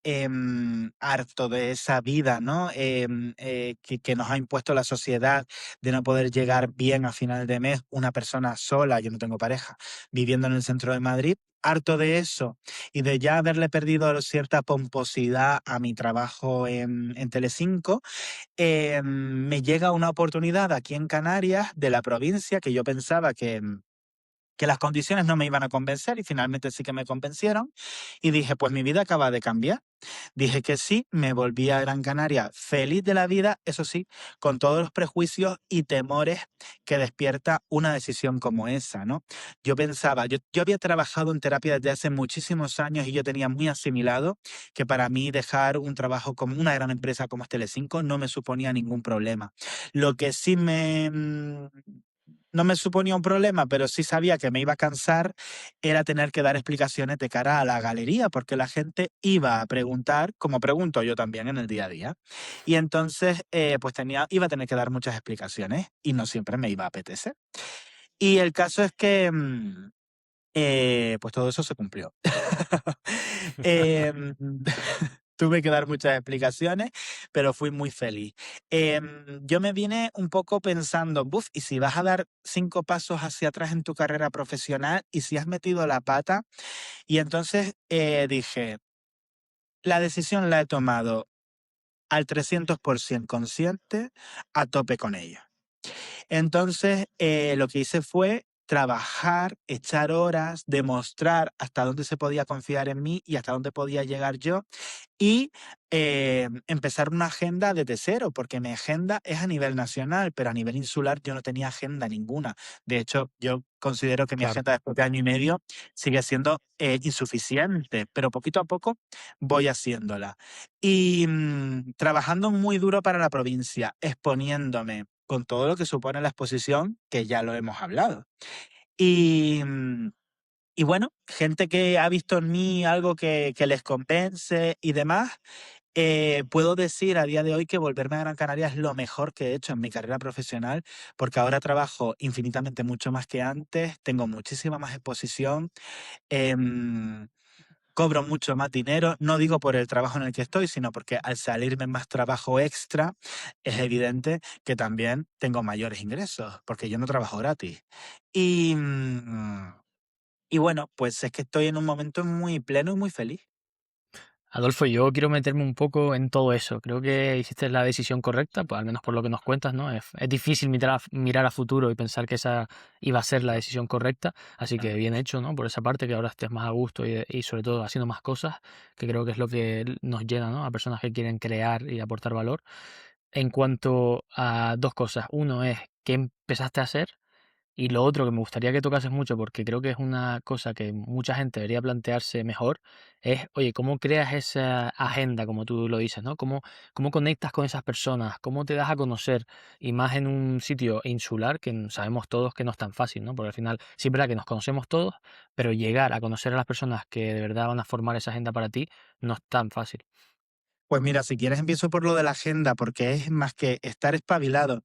S1: harto de esa vida, ¿no? Que nos ha impuesto la sociedad de no poder llegar bien a final de mes una persona sola, yo no tengo pareja, viviendo en el centro de Madrid. Harto de eso y de ya haberle perdido cierta pomposidad a mi trabajo en Telecinco, me llega una oportunidad aquí en Canarias de la provincia que yo pensaba que que las condiciones no me iban a convencer y finalmente sí que me convencieron y dije, pues mi vida acaba de cambiar. Dije que sí, me volví a Gran Canaria feliz de la vida, eso sí, con todos los prejuicios y temores que despierta una decisión como esa, ¿no? Yo pensaba, yo había trabajado en terapia desde hace muchísimos años y yo tenía muy asimilado que para mí dejar un trabajo como una gran empresa como es Telecinco no me suponía ningún problema. Lo que sí no me suponía un problema, pero sí sabía que me iba a cansar, era tener que dar explicaciones de cara a la galería, porque la gente iba a preguntar, como pregunto yo también en el día a día. Y entonces, pues iba a tener que dar muchas explicaciones y no siempre me iba a apetecer. Y el caso es que, pues todo eso se cumplió. Em, Tuve que dar muchas explicaciones, pero fui muy feliz. Yo me vine un poco pensando, buf, ¿y si vas a dar 5 pasos hacia atrás en tu carrera profesional y si has metido la pata? Y entonces dije, la decisión la he tomado al 300% consciente, a tope con ella. Entonces, lo que hice fue trabajar, echar horas, demostrar hasta dónde se podía confiar en mí y hasta dónde podía llegar yo y empezar una agenda desde cero, porque mi agenda es a nivel nacional, pero a nivel insular yo no tenía agenda ninguna. De hecho, yo considero que mi
S3: Claro.
S1: agenda después de año y medio sigue siendo insuficiente, pero poquito a poco voy haciéndola. Y trabajando muy duro para la provincia, exponiéndome con todo lo que supone la exposición, que ya lo hemos hablado. Y, y bueno, gente que ha visto en mí algo que les convence y demás, puedo decir a día de hoy que volverme a Gran Canaria es lo mejor que he hecho en mi carrera profesional, porque ahora trabajo infinitamente mucho más que antes, tengo muchísima más exposición, em, cobro mucho más dinero, no digo por el trabajo en el que estoy, sino porque al salirme más trabajo extra, es evidente que también tengo mayores ingresos, porque yo no trabajo gratis. Y, y bueno, pues es que estoy en un momento muy pleno y muy feliz.
S3: Adolfo, yo quiero meterme un poco en todo eso. Creo que hiciste la decisión correcta, pues al menos por lo que nos cuentas, ¿no? Es difícil mirar a futuro y pensar que esa iba a ser la decisión correcta, así que bien hecho, ¿no? Por esa parte, que ahora estés más a gusto y sobre todo haciendo más cosas, que creo que es lo que nos llena, ¿no? A personas que quieren crear y aportar valor. En cuanto a dos cosas, uno es qué empezaste a hacer. Y lo otro que me gustaría que tocases mucho, porque creo que es una cosa que mucha gente debería plantearse mejor, es, oye, ¿cómo creas esa agenda, como tú lo dices, ¿no? ¿Cómo conectas con esas personas? ¿Cómo te das a conocer? Y más en un sitio insular, que sabemos todos que no es tan fácil, ¿no? Porque al final, sí es verdad que nos conocemos todos, pero llegar a conocer a las personas que de verdad van a formar esa agenda para ti no es tan fácil.
S1: Pues mira, si quieres empiezo por lo de la agenda, porque es más que estar espabilado,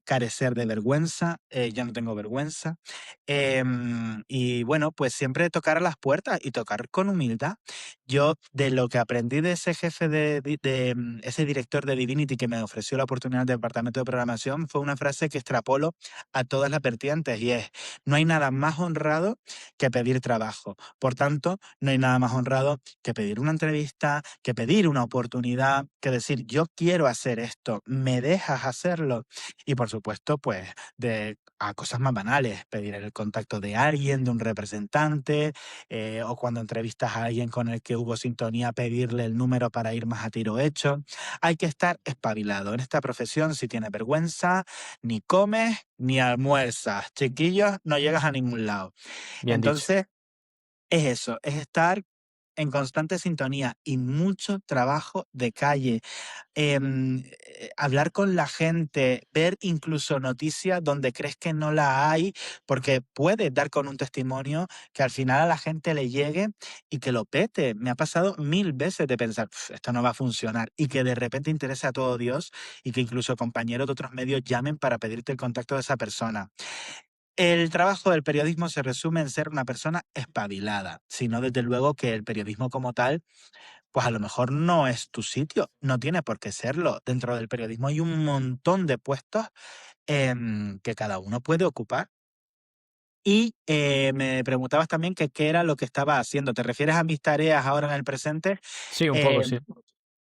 S1: carecer de vergüenza, yo no tengo vergüenza, y bueno, pues siempre tocar a las puertas y tocar con humildad. Yo de lo que aprendí de ese jefe ese director de Divinity que me ofreció la oportunidad del departamento de programación fue una frase que extrapolo a todas las vertientes y es, no hay nada más honrado que pedir trabajo. Por tanto, no hay nada más honrado que pedir una entrevista, que pedir una oportunidad, que decir, yo quiero hacer esto, ¿me dejas hacerlo? Y por supuesto, pues a cosas más banales, pedir el contacto de alguien, de un representante, o cuando entrevistas a alguien con el que hubo sintonía, pedirle el número para ir más a tiro hecho. Hay que estar espabilado. En esta profesión, si tienes vergüenza, ni comes ni almuerzas. Chiquillos, no llegas a ningún lado.
S3: Bien dicho.
S1: Entonces, es eso, es estar en constante sintonía y mucho trabajo de calle. Hablar con la gente, ver incluso noticias donde crees que no la hay, porque puedes dar con un testimonio que al final a la gente le llegue y que lo pete. Me ha pasado 1000 veces de pensar, "Pf, esto no va a funcionar", y que de repente interese a todo Dios y que incluso compañeros de otros medios llamen para pedirte el contacto de esa persona. El trabajo del periodismo se resume en ser una persona espabilada, sino desde luego que el periodismo como tal, pues a lo mejor no es tu sitio, no tiene por qué serlo. Dentro del periodismo hay un montón de puestos que cada uno puede ocupar. Y me preguntabas también que qué era lo que estaba haciendo. ¿Te refieres a mis tareas ahora en el presente?
S3: Sí, un poco,
S1: Eh,
S3: sí.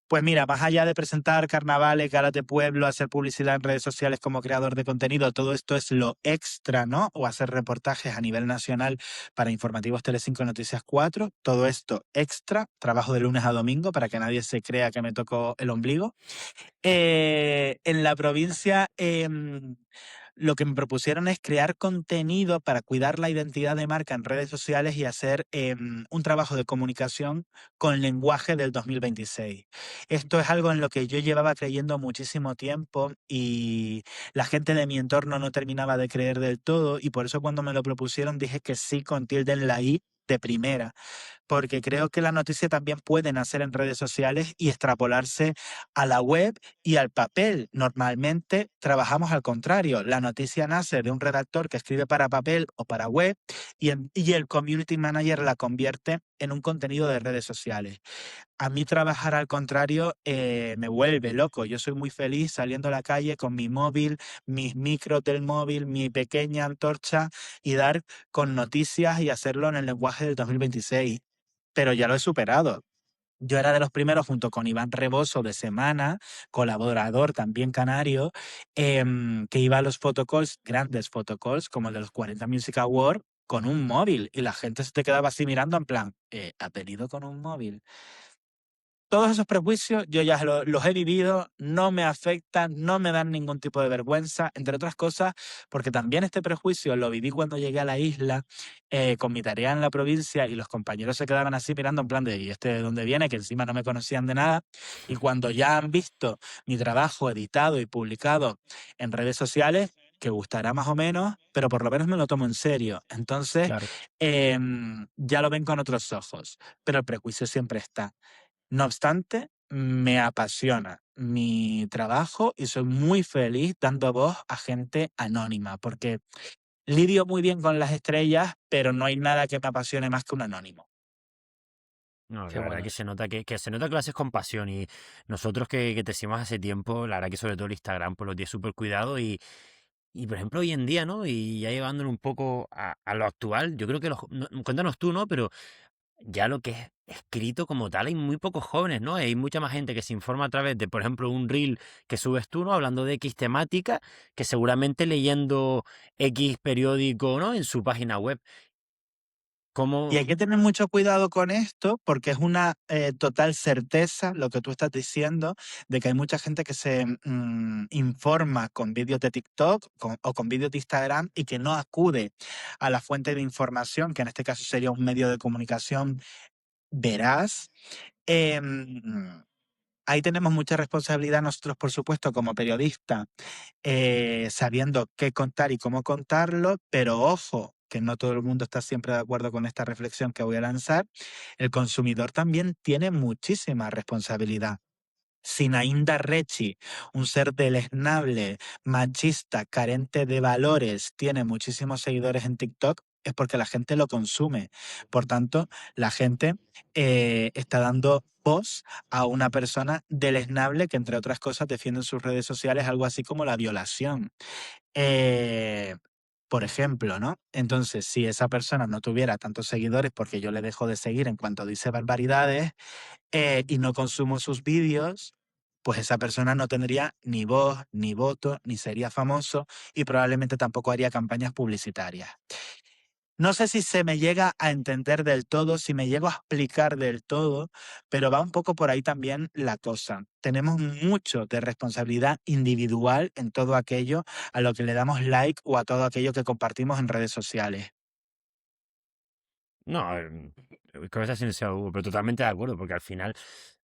S1: Pues mira, más allá de presentar carnavales, galas de pueblo, hacer publicidad en redes sociales como creador de contenido, todo esto es lo extra, ¿no? O hacer reportajes a nivel nacional para Informativos Telecinco Noticias 4, todo esto extra, trabajo de lunes a domingo para que nadie se crea que me tocó el ombligo. En la provincia, lo que me propusieron es crear contenido para cuidar la identidad de marca en redes sociales y hacer un trabajo de comunicación con lenguaje del 2026. Esto es algo en lo que yo llevaba creyendo muchísimo tiempo y la gente de mi entorno no terminaba de creer del todo, y por eso cuando me lo propusieron dije que sí con tilde en la i de primera, porque creo que la noticia también puede nacer en redes sociales y extrapolarse a la web y al papel. Normalmente trabajamos al contrario. La noticia nace de un redactor que escribe para papel o para web y el community manager la convierte en un contenido de redes sociales. A mí trabajar al contrario me vuelve loco. Yo soy muy feliz saliendo a la calle con mi móvil, mis micros del móvil, mi pequeña antorcha y dar con noticias y hacerlo en el lenguaje del 2026. Pero ya lo he superado. Yo era de los primeros, junto con Iván Reboso de Semana, colaborador también canario, que iba a los photocalls, grandes photocalls, como el de los 40 Music Awards, con un móvil. Y la gente se te quedaba así mirando en plan, ¿ha venido con un móvil? Todos esos prejuicios yo ya los he vivido, no me afectan, no me dan ningún tipo de vergüenza, entre otras cosas, porque también este prejuicio lo viví cuando llegué a la isla con mi tarea en la provincia, y los compañeros se quedaban así mirando en plan de ¿y este de dónde viene? Que encima no me conocían de nada. Y cuando ya han visto mi trabajo editado y publicado en redes sociales, que gustará más o menos, pero por lo menos me lo tomo en serio. Entonces,
S3: Claro.
S1: ya lo ven con otros ojos, pero el prejuicio siempre está. No obstante, me apasiona mi trabajo y soy muy feliz dando voz a gente anónima, porque lidio muy bien con las estrellas, pero no hay nada que me apasione más que un anónimo.
S2: No,
S3: Qué
S2: la verdad
S3: bueno
S2: que
S3: eso.
S2: se nota que se nota que lo haces con pasión y nosotros que te seguimos hace tiempo, la verdad que sobre todo el Instagram, pues lo tienes súper cuidado y por ejemplo hoy en día, ¿no? Y ya llevándolo un poco a lo actual, yo creo que cuéntanos tú, ¿no? Pero ya lo que es escrito como tal, hay muy pocos jóvenes, ¿no? Hay mucha más gente que se informa a través de, por ejemplo, un reel que subes tú, ¿no? Hablando de X temática, que seguramente leyendo X periódico, ¿no? En su página web.
S1: Y
S2: ¿Cómo?
S1: hay que tener mucho cuidado con esto, porque es una total certeza lo que tú estás diciendo, de que hay mucha gente que se informa con vídeos de TikTok o con vídeos de Instagram y que no acude a la fuente de información, que en este caso sería un medio de comunicación veraz. Em, Ahí tenemos mucha responsabilidad nosotros, por supuesto, como periodistas, sabiendo qué contar y cómo contarlo, pero ojo, que no todo el mundo está siempre de acuerdo con esta reflexión que voy a lanzar. El consumidor también tiene muchísima responsabilidad. Si Nainda Rechi, un ser deleznable, machista, carente de valores, tiene muchísimos seguidores en TikTok, es porque la gente lo consume. Por tanto, la gente está dando voz a una persona deleznable que, entre otras cosas, defiende en sus redes sociales algo así como la violación. Eh, por ejemplo, ¿no? Entonces, si esa persona no tuviera tantos seguidores porque yo le dejo de seguir en cuanto dice barbaridades, y no consumo sus vídeos, pues esa persona no tendría ni voz, ni voto, ni sería famoso, y probablemente tampoco haría campañas publicitarias. No sé si se me llega a entender del todo, si me llego a explicar del todo, pero va un poco por ahí también la cosa. Tenemos mucho de responsabilidad individual en todo aquello a lo que le damos like o a todo aquello que compartimos en redes sociales.
S2: No, con esa sensación, Hugo, pero totalmente de acuerdo, porque al final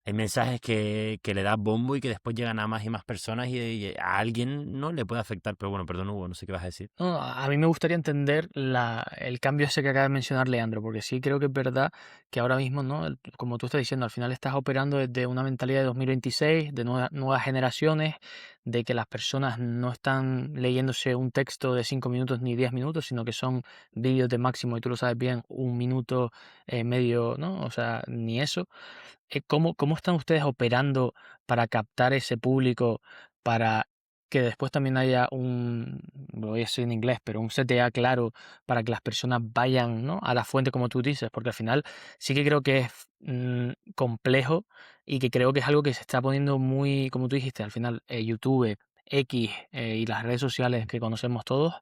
S2: hay mensajes que le das bombo y que después llegan a más y más personas y a alguien no le puede afectar. Pero bueno, perdón, Hugo, no sé qué vas a decir.
S3: No, a mí me gustaría entender el cambio ese que acaba de mencionar Leandro, porque sí creo que es verdad que ahora mismo, ¿no? Como tú estás diciendo, al final estás operando desde una mentalidad de 2026, de nuevas generaciones, de que las personas no están leyéndose un texto de 5 minutos ni 10 minutos, sino que son vídeos de máximo, y tú lo sabes bien, un minuto medio, ¿no? O sea, ni eso. ¿Cómo están ustedes operando para captar ese público, para que después también haya lo voy a decir en inglés, pero un CTA claro para que las personas vayan, ¿no? a la fuente, como tú dices? Porque al final sí que creo que es complejo y que creo que es algo que se está poniendo muy, como tú dijiste, al final YouTube, X y las redes sociales que conocemos todos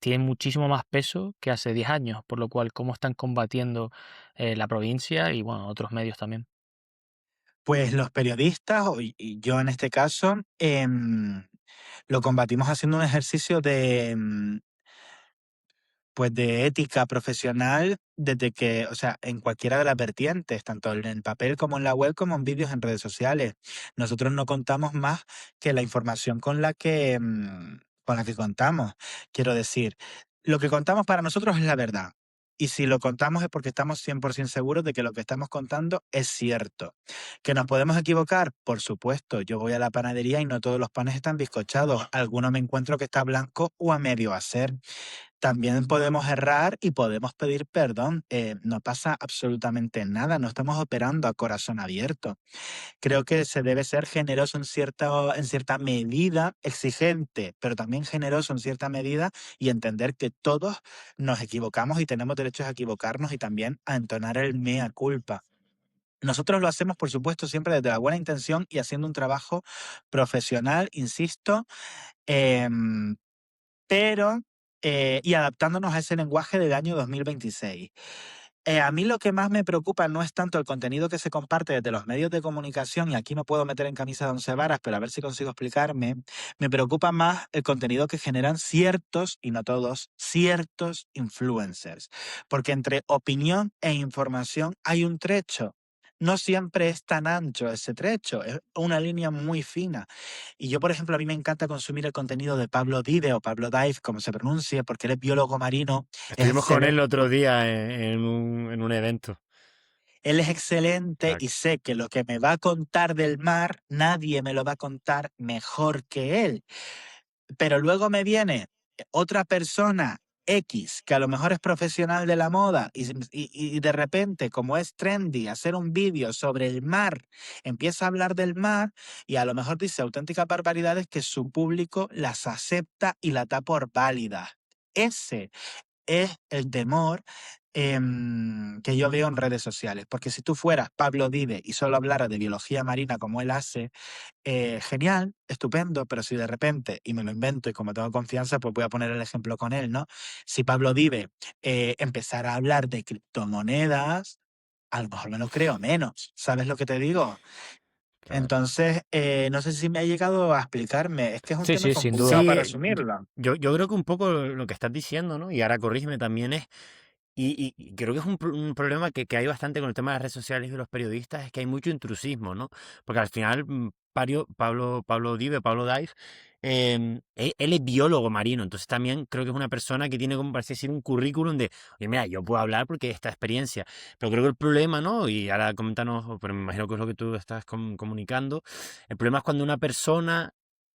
S3: tienen muchísimo más peso que hace 10 años, por lo cual cómo están combatiendo la provincia y bueno, otros medios también.
S1: Pues los periodistas, y yo en este caso, lo combatimos haciendo un ejercicio pues de ética profesional desde que, o sea, en cualquiera de las vertientes, tanto en el papel como en la web, como en vídeos en redes sociales. Nosotros no contamos más que la información con la que contamos. Quiero decir, lo que contamos para nosotros es la verdad. Y si lo contamos es porque estamos 100% seguros de que lo que estamos contando es cierto. ¿Que nos podemos equivocar? Por supuesto, yo voy a la panadería y no todos los panes están bizcochados. Alguno me encuentro que está blanco o a medio hacer. También podemos errar y podemos pedir perdón. No pasa absolutamente nada, no estamos operando a corazón abierto. Creo que se debe ser generoso en cierta medida, exigente, pero también generoso en cierta medida y entender que todos nos equivocamos y tenemos derechos a equivocarnos y también a entonar el mea culpa. Nosotros lo hacemos, por supuesto, siempre desde la buena intención y haciendo un trabajo profesional, insisto, em, pero y adaptándonos a ese lenguaje del año 2026. A mí lo que más me preocupa no es tanto el contenido que se comparte desde los medios de comunicación, y aquí me puedo meter en camisa de once varas, pero a ver si consigo explicarme. Me preocupa más el contenido que generan ciertos, y no todos, ciertos influencers. Porque entre opinión e información hay un trecho. No siempre es tan ancho ese trecho, es una línea muy fina. Y yo, por ejemplo, a mí me encanta consumir el contenido de Pablo Dive o Pablo Dive, como se pronuncie, porque él es biólogo marino, es
S2: Estuvimos con él el
S1: excelente.
S2: otro día en un evento.
S1: Él es excelente y
S2: Crack.
S1: sé que lo que me va a contar del mar, nadie me lo va a contar mejor que él. Pero luego me viene otra persona X, que a lo mejor es profesional de la moda y de repente, como es trendy, hacer un vídeo sobre el mar, empieza a hablar del mar y a lo mejor dice auténticas barbaridades que su público las acepta y las da por válidas. Ese es el temor que yo veo en redes sociales. Porque si tú fueras Pablo Dive y solo hablaras de biología marina como él hace, genial, estupendo, pero si de repente, y me lo invento y como tengo confianza, pues voy a poner el ejemplo con él, ¿no? Si Pablo Dive empezara a hablar de criptomonedas, a lo mejor me lo creo menos, ¿sabes lo que te digo?
S2: Claro.
S1: Entonces, no sé si me ha llegado a explicarme, es que es un
S3: Sí,
S1: tema
S3: sí, sin duda.
S1: complicado para
S2: Sí,
S1: resumirlo.
S2: yo creo que un poco lo que estás diciendo, ¿no? Y ahora corrígeme también es, y creo que es un problema que hay bastante con el tema de las redes sociales y de los periodistas, es que hay mucho intrusismo, ¿no? Porque al final, Pablo Dive, Pablo Dive, él es biólogo marino, entonces también creo que es una persona que tiene, como parece decir, un currículum de, oye, mira, yo puedo hablar porque esta experiencia, pero creo que el problema, ¿no? Y ahora coméntanos, pero me imagino que es lo que tú estás comunicando, el problema es cuando una persona,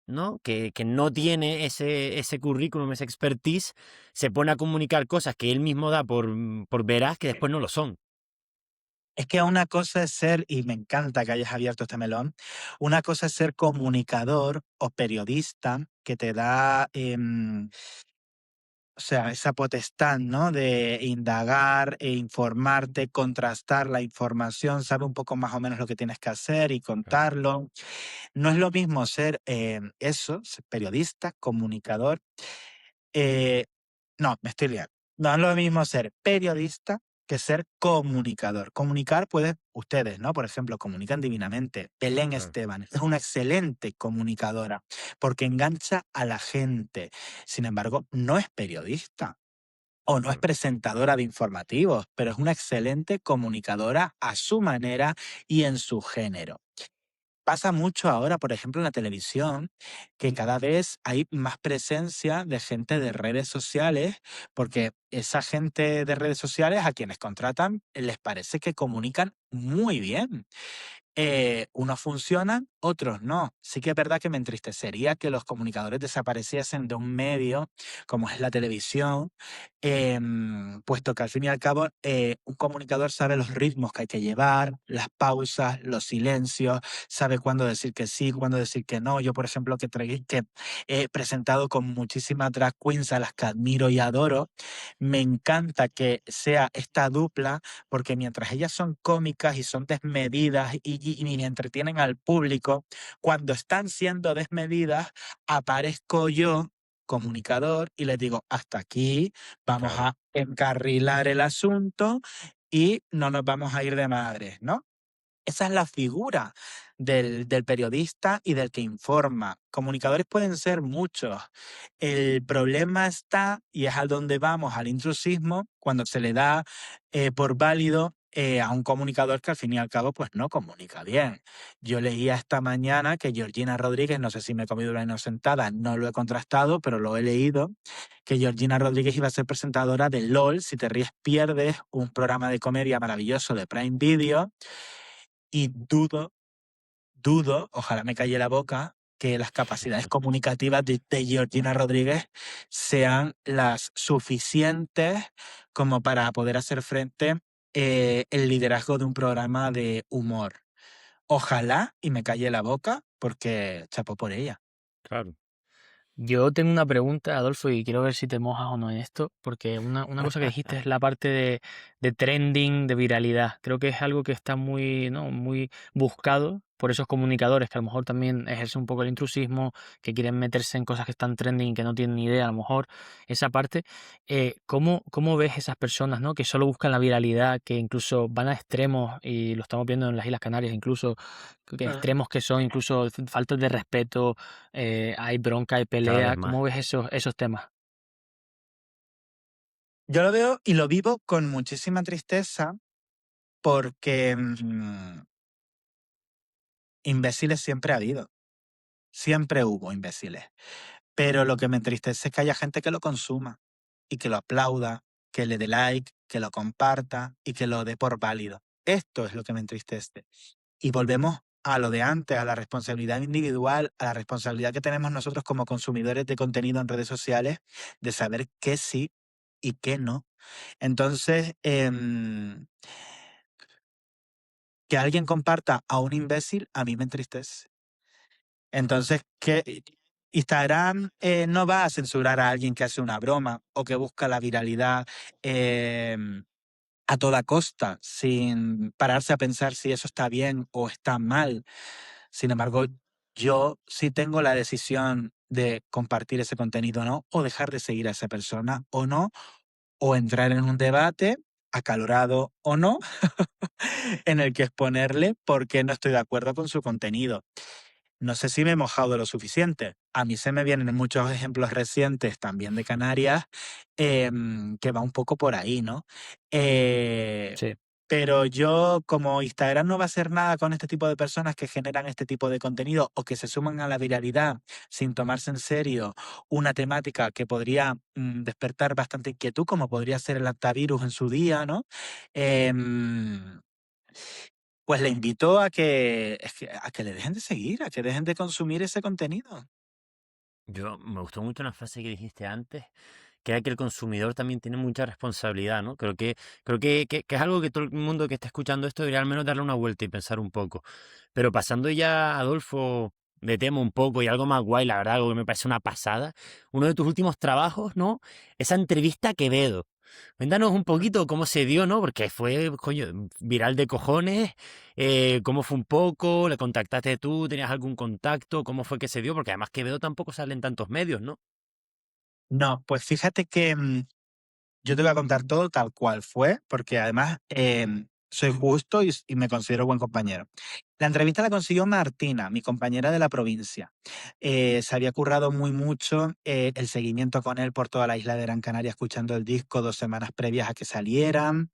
S2: ¿no? Que no tiene ese currículum, esa expertise, se pone a comunicar cosas que él mismo da por veraz que después no lo son.
S1: Es que una cosa es ser, y me encanta que hayas abierto este melón, una cosa es ser comunicador o periodista que te da, o sea, esa potestad, ¿no? De indagar e informarte, contrastar la información, sabe un poco más o menos lo que tienes que hacer y
S2: Claro,
S1: contarlo. No es lo mismo ser eso, ser periodista, comunicador, eh, no, me estoy liando. No es lo mismo ser periodista que ser comunicador. Comunicar puede, ustedes, ¿no? Por ejemplo, comunican divinamente. Belén
S2: claro,
S1: Esteban es una excelente comunicadora porque engancha a la gente. Sin embargo, no es periodista o no es
S2: claro.
S1: presentadora de informativos, pero es una excelente comunicadora a su manera y en su género. Pasa mucho ahora, por ejemplo, en la televisión, que cada vez hay más presencia de gente de redes sociales, porque esa gente de redes sociales a quienes contratan les parece que comunican muy bien. Unos funcionan, otros no. Sí que es verdad que me entristecería que los comunicadores desapareciesen de un medio como es la televisión, puesto que al fin y al cabo un comunicador sabe los ritmos que hay que llevar, las pausas, los silencios, sabe cuándo decir que sí, cuándo decir que no. Yo, por ejemplo, que he presentado con muchísimas drag queens a las que admiro y adoro, me encanta que sea esta dupla, porque mientras ellas son cómicas y son desmedidas y entretienen al público, cuando están siendo desmedidas, aparezco yo, comunicador, y les digo, hasta aquí, vamos
S2: Claro.
S1: a encarrilar el asunto y no nos vamos a ir de madres, ¿no? Esa es la figura del periodista y del que informa. Comunicadores pueden ser muchos. El problema está, y es a donde vamos, al intrusismo, cuando se le da por válido a un comunicador que al fin y al cabo pues no comunica bien. Yo leía esta mañana que Georgina Rodríguez, no sé si me he comido una inocentada, no lo he contrastado, pero lo he leído, que Georgina Rodríguez iba a ser presentadora de LOL, Si te ríes pierdes, un programa de comedia maravilloso de Prime Video, y dudo, ojalá me calle la boca, que las capacidades comunicativas de Georgina Rodríguez sean las suficientes como para poder hacer frente el liderazgo de un programa de humor. Ojalá y me calle la boca porque chapo por ella.
S2: Claro.
S3: Yo tengo una pregunta, Adolfo, y quiero ver si te mojas o no en esto, porque una cosa que dijiste es la parte de trending, de viralidad. Creo que es algo que está muy, ¿no? muy buscado por esos comunicadores que a lo mejor también ejercen un poco el intrusismo, que quieren meterse en cosas que están trending y que no tienen ni idea, a lo mejor esa parte. ¿Cómo ves esas personas, ¿no? que solo buscan la viralidad, que incluso van a extremos, y lo estamos viendo en las Islas Canarias, incluso que extremos que son incluso faltas de respeto, hay bronca, hay
S2: Cada vez
S3: pelea?
S2: más.
S3: ¿Cómo ves esos temas?
S1: Yo lo veo y lo vivo con muchísima tristeza porque imbéciles siempre ha habido, siempre hubo imbéciles. Pero lo que me entristece es que haya gente que lo consuma y que lo aplauda, que le dé like, que lo comparta y que lo dé por válido. Esto es lo que me entristece. Y volvemos a lo de antes, a la responsabilidad individual, a la responsabilidad que tenemos nosotros como consumidores de contenido en redes sociales, de saber qué sí y qué no. Entonces, que alguien comparta a un imbécil, a mí me entristece. Entonces, que Instagram no va a censurar a alguien que hace una broma o que busca la viralidad a toda costa, sin pararse a pensar si eso está bien o está mal. Sin embargo, yo sí tengo la decisión de compartir ese contenido o no, o dejar de seguir a esa persona o no, o entrar en un debate, acalorado o no, en el que exponerle por qué no estoy de acuerdo con su contenido. No sé si me he mojado lo suficiente. A mí se me vienen muchos ejemplos recientes también de Canarias que va un poco por ahí, ¿no? Eh,
S3: Sí.
S1: pero yo, como Instagram no va a hacer nada con este tipo de personas que generan este tipo de contenido o que se suman a la viralidad sin tomarse en serio una temática que podría despertar bastante inquietud, como podría ser el antivirus en su día, ¿no? Em, pues le invito a que le dejen de seguir, a que dejen de consumir ese contenido.
S2: Me gustó mucho una frase que dijiste antes, que era que el consumidor también tiene mucha responsabilidad, ¿no? Creo que es algo que todo el mundo que está escuchando esto debería al menos darle una vuelta y pensar un poco. Pero pasando ya, Adolfo, de tema un poco y algo más guay, la verdad, algo que me parece una pasada, uno de tus últimos trabajos, ¿no? Esa entrevista a Quevedo. Cuéntanos un poquito cómo se dio, ¿no? Porque fue, coño, viral de cojones. ¿Cómo fue un poco? ¿Le contactaste tú? ¿Tenías algún contacto? ¿Cómo fue que se dio? Porque además Quevedo tampoco sale en tantos medios, ¿no?
S1: No, pues fíjate que yo te voy a contar todo tal cual fue, porque además soy justo y me considero buen compañero. La entrevista la consiguió Martina, mi compañera de la provincia. Se había currado muy mucho el seguimiento con él por toda la isla de Gran Canaria, escuchando el disco 2 semanas previas a que salieran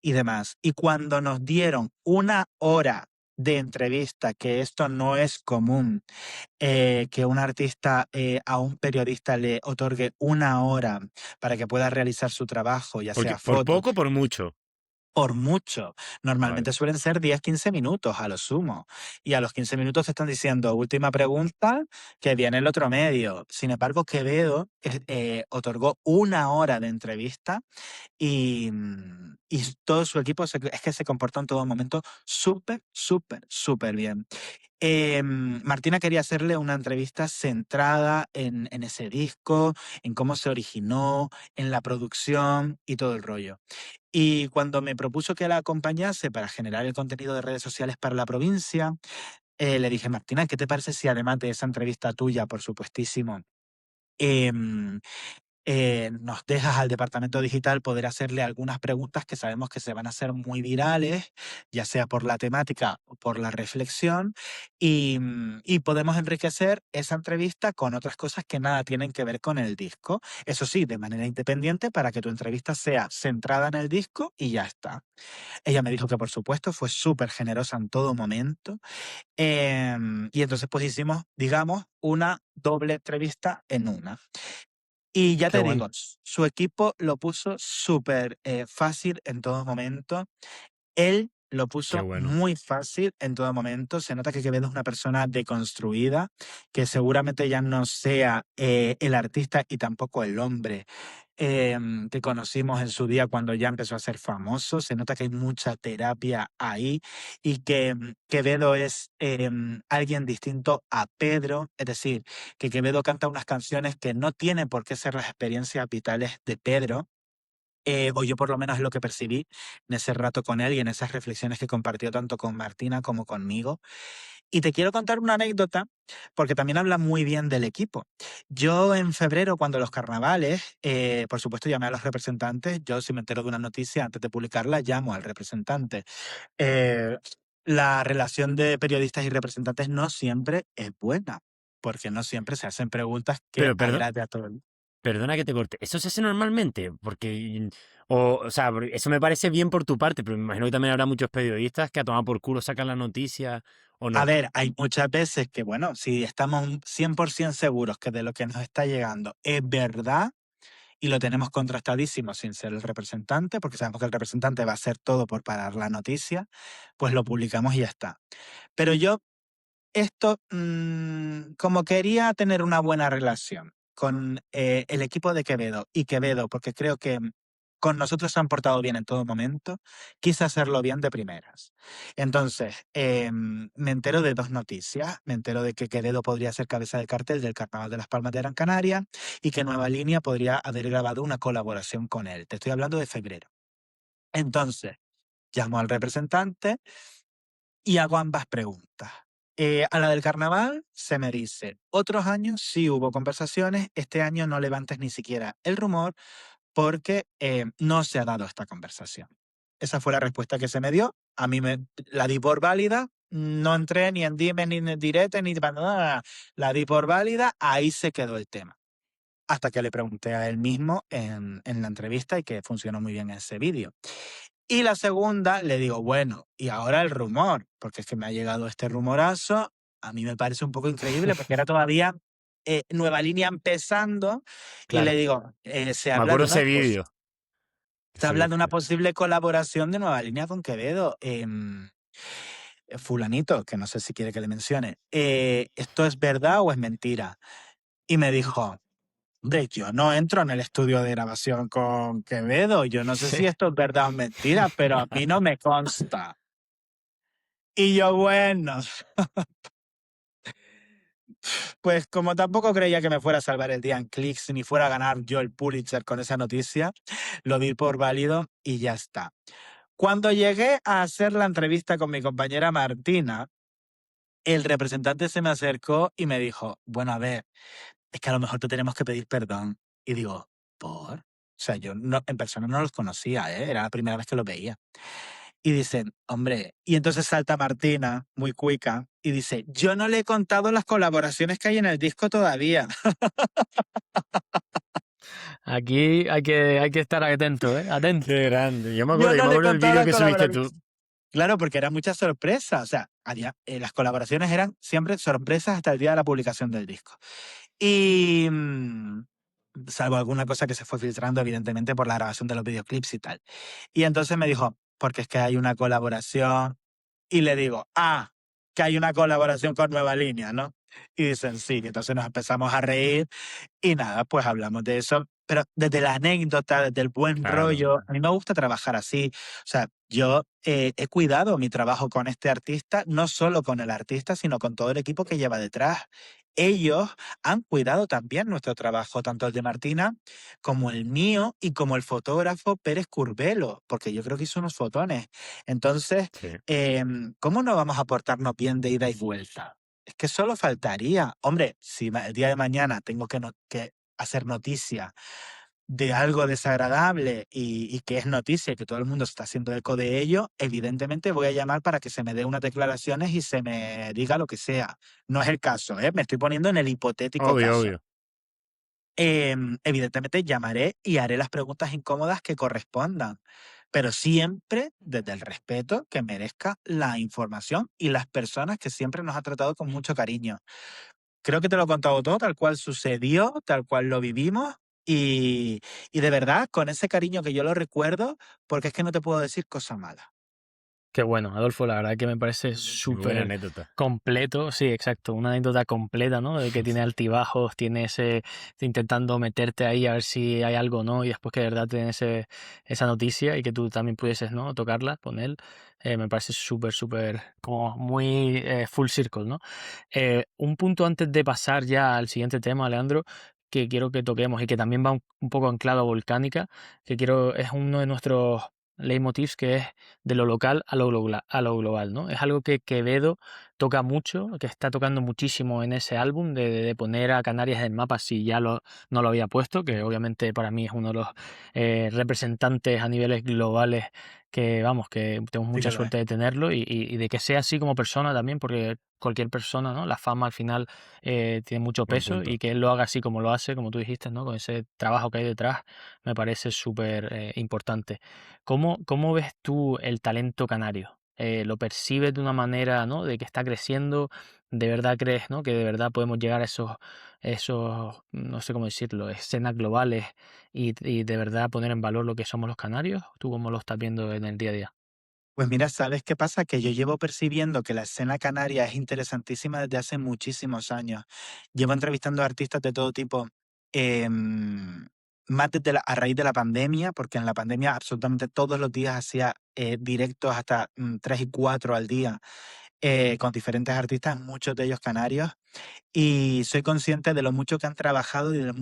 S1: y demás. Y cuando nos dieron 1 hora de entrevista, que esto no es común, que un artista a un periodista le otorgue 1 hora para que pueda realizar su trabajo, ya
S2: Porque
S1: sea
S2: por
S1: fotos.
S2: poco, por mucho.
S1: por mucho. Normalmente
S2: Vale.
S1: suelen ser 10-15 minutos a lo sumo. Y a los 15 minutos te están diciendo, última pregunta, que viene el otro medio. Sin embargo, Quevedo otorgó 1 hora de entrevista y todo su equipo es que se comportó en todo momento súper, súper, súper bien. Martina quería hacerle una entrevista centrada en ese disco, en cómo se originó, en la producción y todo el rollo. Y cuando me propuso que la acompañase para generar el contenido de redes sociales para la provincia, le dije, Martina, ¿qué te parece si además de esa entrevista tuya, por supuestísimo, em, nos dejas al departamento digital poder hacerle algunas preguntas que sabemos que se van a hacer muy virales, ya sea por la temática o por la reflexión, y podemos enriquecer esa entrevista con otras cosas que nada tienen que ver con el disco. Eso sí, de manera independiente para que tu entrevista sea centrada en el disco y ya está. Ella me dijo que por supuesto fue súper generosa en todo momento. Y entonces pues hicimos, digamos, una doble entrevista en una. Y ya
S2: Qué
S1: te
S2: bueno.
S1: digo, su equipo lo puso súper fácil en todo momento. Él lo
S2: Qué
S1: puso
S2: bueno.
S1: muy fácil en todo momento. Se nota que Quevedo es una persona deconstruida, que seguramente ya no sea el artista y tampoco el hombre que conocimos en su día cuando ya empezó a ser famoso. Se nota que hay mucha terapia ahí y que Quevedo es alguien distinto a Pedro. Es decir, que Quevedo canta unas canciones que no tienen por qué ser las experiencias vitales de Pedro, o yo por lo menos es lo que percibí en ese rato con él y en esas reflexiones que compartió tanto con Martina como conmigo. Y te quiero contar una anécdota porque también habla muy bien del equipo. Yo en febrero, cuando los carnavales, por supuesto llamé a los representantes. Yo si me entero de una noticia antes de publicarla, llamo al representante. Eh, la relación de periodistas y representantes no siempre es buena, porque no siempre se hacen preguntas que
S2: Pero
S1: agrade a todo el mundo.
S2: perdona que te corte. ¿Eso se hace normalmente? Porque, o sea, eso me parece bien por tu parte, pero me imagino que también habrá muchos periodistas que a tomar por culo sacan la noticia o
S1: A
S2: no.
S1: ver, hay muchas veces que, bueno, si estamos 100% seguros que de lo que nos está llegando es verdad y lo tenemos contrastadísimo sin ser el representante, porque sabemos que el representante va a hacer todo por parar la noticia, pues lo publicamos y ya está. Pero yo esto, como quería tener una buena relación con el equipo de Quevedo y Quevedo, porque creo que con nosotros se han portado bien en todo momento, quise hacerlo bien de primeras. Entonces, me entero de 2 noticias. Me entero de que Quevedo podría ser cabeza de cartel del Carnaval de las Palmas de Gran Canaria y que Nueva Línea podría haber grabado una colaboración con él. Te estoy hablando de febrero. Entonces, llamo al representante y hago ambas preguntas. A la del carnaval se me dice, otros años sí hubo conversaciones, este año no levantes ni siquiera el rumor porque no se ha dado esta conversación. Esa fue la respuesta que se me dio. A mí me la di por válida, no entré ni en dime ni en direte ni nada. La di por válida, ahí se quedó el tema. Hasta que le pregunté a él mismo en la entrevista y que funcionó muy bien ese vídeo. Y la segunda, le digo, bueno, y ahora el rumor, porque es que me ha llegado este rumorazo, a mí me parece un poco increíble porque era todavía Nueva Línea empezando y le
S2: Claro.
S1: digo,
S2: Me acuerdo ese vídeo.
S1: se
S2: Ese
S1: habla de una
S2: vídeo.
S1: posible colaboración de Nueva Línea con Quevedo. Fulanito, que no sé si quiere que le mencione, ¿esto es verdad o es mentira? Y me dijo, hombre, yo no entro en el estudio de grabación con Quevedo, yo no sé
S2: Sí.
S1: si esto es verdad o mentira, pero a mí no me consta. Y yo, bueno, pues como tampoco creía que me fuera a salvar el día en clics ni fuera a ganar yo el Pulitzer con esa noticia, lo di por válido y ya está. Cuando llegué a hacer la entrevista con mi compañera Martina, el representante se me acercó y me dijo, bueno, a ver, es que a lo mejor te tenemos que pedir perdón. Y digo, ¿por? O sea, yo no, en persona no los conocía, ¿eh? Era la primera vez que los veía. Y dicen, hombre, y entonces salta Martina, muy cuica, y dice, yo no le he contado las colaboraciones que hay en el disco todavía.
S3: Aquí hay que estar atento, ¿eh? Atento.
S2: Qué grande.
S1: Yo
S2: Yo
S1: no
S2: me
S1: le he
S2: acuerdo del
S1: contado
S2: vídeo
S1: las
S2: que subiste
S1: colaboraciones.
S2: tú.
S1: Claro, porque era mucha sorpresa. O sea, las colaboraciones eran siempre sorpresas hasta el día de la publicación del disco. Y salvo alguna cosa que se fue filtrando, evidentemente, por la grabación de los videoclips y tal. Y entonces me dijo, porque es que hay una colaboración. Y le digo, que hay una colaboración con Nueva Línea, ¿no? Y dicen, sí. Y entonces nos empezamos a reír y nada, pues hablamos de eso. Pero desde la anécdota, desde el buen
S2: Claro.
S1: rollo, a mí me gusta trabajar así. O sea, yo he cuidado mi trabajo con este artista, no solo con el artista, sino con todo el equipo que lleva detrás. Ellos han cuidado también nuestro trabajo, tanto el de Martina como el mío y como el fotógrafo Pérez Curbelo, porque yo creo que hizo unos fotones. Entonces,
S2: Sí.
S1: ¿cómo no vamos a portarnos bien de ida y vuelta? Es que solo faltaría. Hombre, si el día de mañana tengo que hacer noticia de algo desagradable y que es noticia y que todo el mundo se está haciendo eco de ello, evidentemente voy a llamar para que se me dé unas declaraciones y se me diga lo que sea. No es el caso, ¿eh? Me estoy poniendo en el hipotético
S2: Obvio,
S1: caso.
S2: obvio.
S1: Evidentemente llamaré y haré las preguntas incómodas que correspondan, pero siempre desde el respeto que merezca la información y las personas que siempre nos ha tratado con mucho cariño. Creo que te lo he contado todo, tal cual sucedió, tal cual lo vivimos y, y de verdad con ese cariño que yo lo recuerdo, porque es que no te puedo decir cosa mala.
S3: Qué bueno, Adolfo, la verdad que me parece
S2: Muy buena
S3: súper
S2: anécdota.
S3: completo, sí, exacto, una anécdota completa, ¿no? De que tiene altibajos, tiene ese, intentando meterte ahí a ver si hay algo, ¿no? Y después que de verdad tiene esa noticia y que tú también pudieses, ¿no? Tocarla con él, me parece súper, como muy full circle, ¿no? Un punto antes de pasar ya al siguiente tema, Leandro, que quiero que toquemos y que también va un poco anclado a Volcánica, es uno de nuestros leitmotivs, que es de lo local a lo global, ¿no? Es algo que Quevedo toca mucho, que está tocando muchísimo en ese álbum, de poner a Canarias en el mapa si ya no lo había puesto, que obviamente para mí es uno de los representantes a niveles globales que, vamos, que tenemos
S1: Sí
S3: mucha
S1: que lo es.
S3: suerte de tenerlo y de que sea así como persona también, porque cualquier persona, ¿no? La fama al final tiene mucho
S2: Buen
S3: peso y
S2: punto.
S3: que él lo haga así como lo hace, como tú dijiste, ¿no? Con ese trabajo que hay detrás, me parece súper importante. ¿Cómo ves tú el talento canario? ¿Lo percibes de una manera, ¿no? De que está creciendo? ¿De verdad crees, ¿no? Que de verdad podemos llegar a no sé cómo decirlo, escenas globales y de verdad poner en valor lo que somos los canarios? ¿Tú cómo lo estás viendo en el día a día?
S1: Pues mira, ¿sabes qué pasa? Que yo llevo percibiendo que la escena canaria es interesantísima desde hace muchísimos años. Llevo entrevistando a artistas de todo tipo, em, más a raíz de la pandemia, porque en la pandemia absolutamente todos los días hacía directos hasta 3 y 4 al día con diferentes artistas, muchos de ellos canarios, y soy consciente de lo mucho que han trabajado y de lo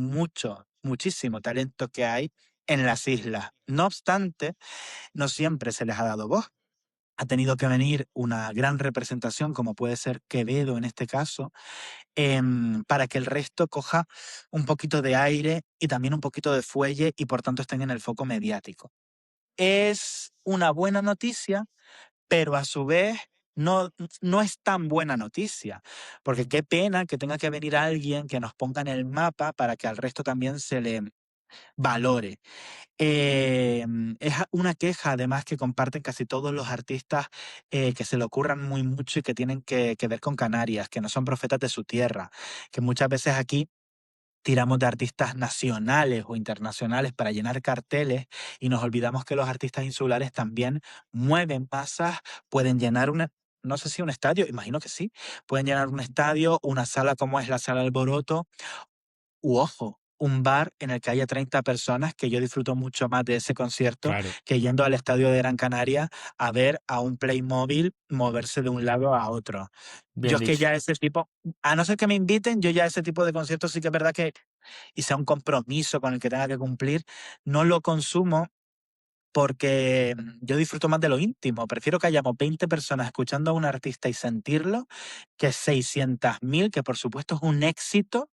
S1: muchísimo talento que hay en las islas. No obstante, no siempre se les ha dado voz. Ha tenido que venir una gran representación, como puede ser Quevedo en este caso, para que el resto coja un poquito de aire y también un poquito de fuelle y por tanto estén en el foco mediático. Es una buena noticia, pero a su vez no, no es tan buena noticia, porque qué pena que tenga que venir alguien que nos ponga en el mapa para que al resto también se le valore. Es una queja, además, que comparten casi todos los artistas que se le ocurran muy mucho y que tienen que ver con Canarias, que no son profetas de su tierra, que muchas veces aquí tiramos de artistas nacionales o internacionales para llenar carteles y nos olvidamos que los artistas insulares también mueven masas, pueden llenar no sé si un estadio, imagino que sí, pueden llenar un estadio, una sala como es la Sala Alboroto, ojo, un bar en el que haya 30 personas, que yo disfruto mucho más de ese concierto
S2: Claro.
S1: que yendo al estadio de Gran Canaria a ver a un Playmobil moverse de un lado a otro. Yo
S3: Bien
S1: es que
S3: dicho.
S1: ya ese tipo, a no ser que me inviten, yo ya ese tipo de conciertos sí que es verdad que, y sea un compromiso con el que tenga que cumplir, no lo consumo porque yo disfruto más de lo íntimo. Prefiero que hayamos 20 personas escuchando a un artista y sentirlo que 600.000, que por supuesto es un éxito,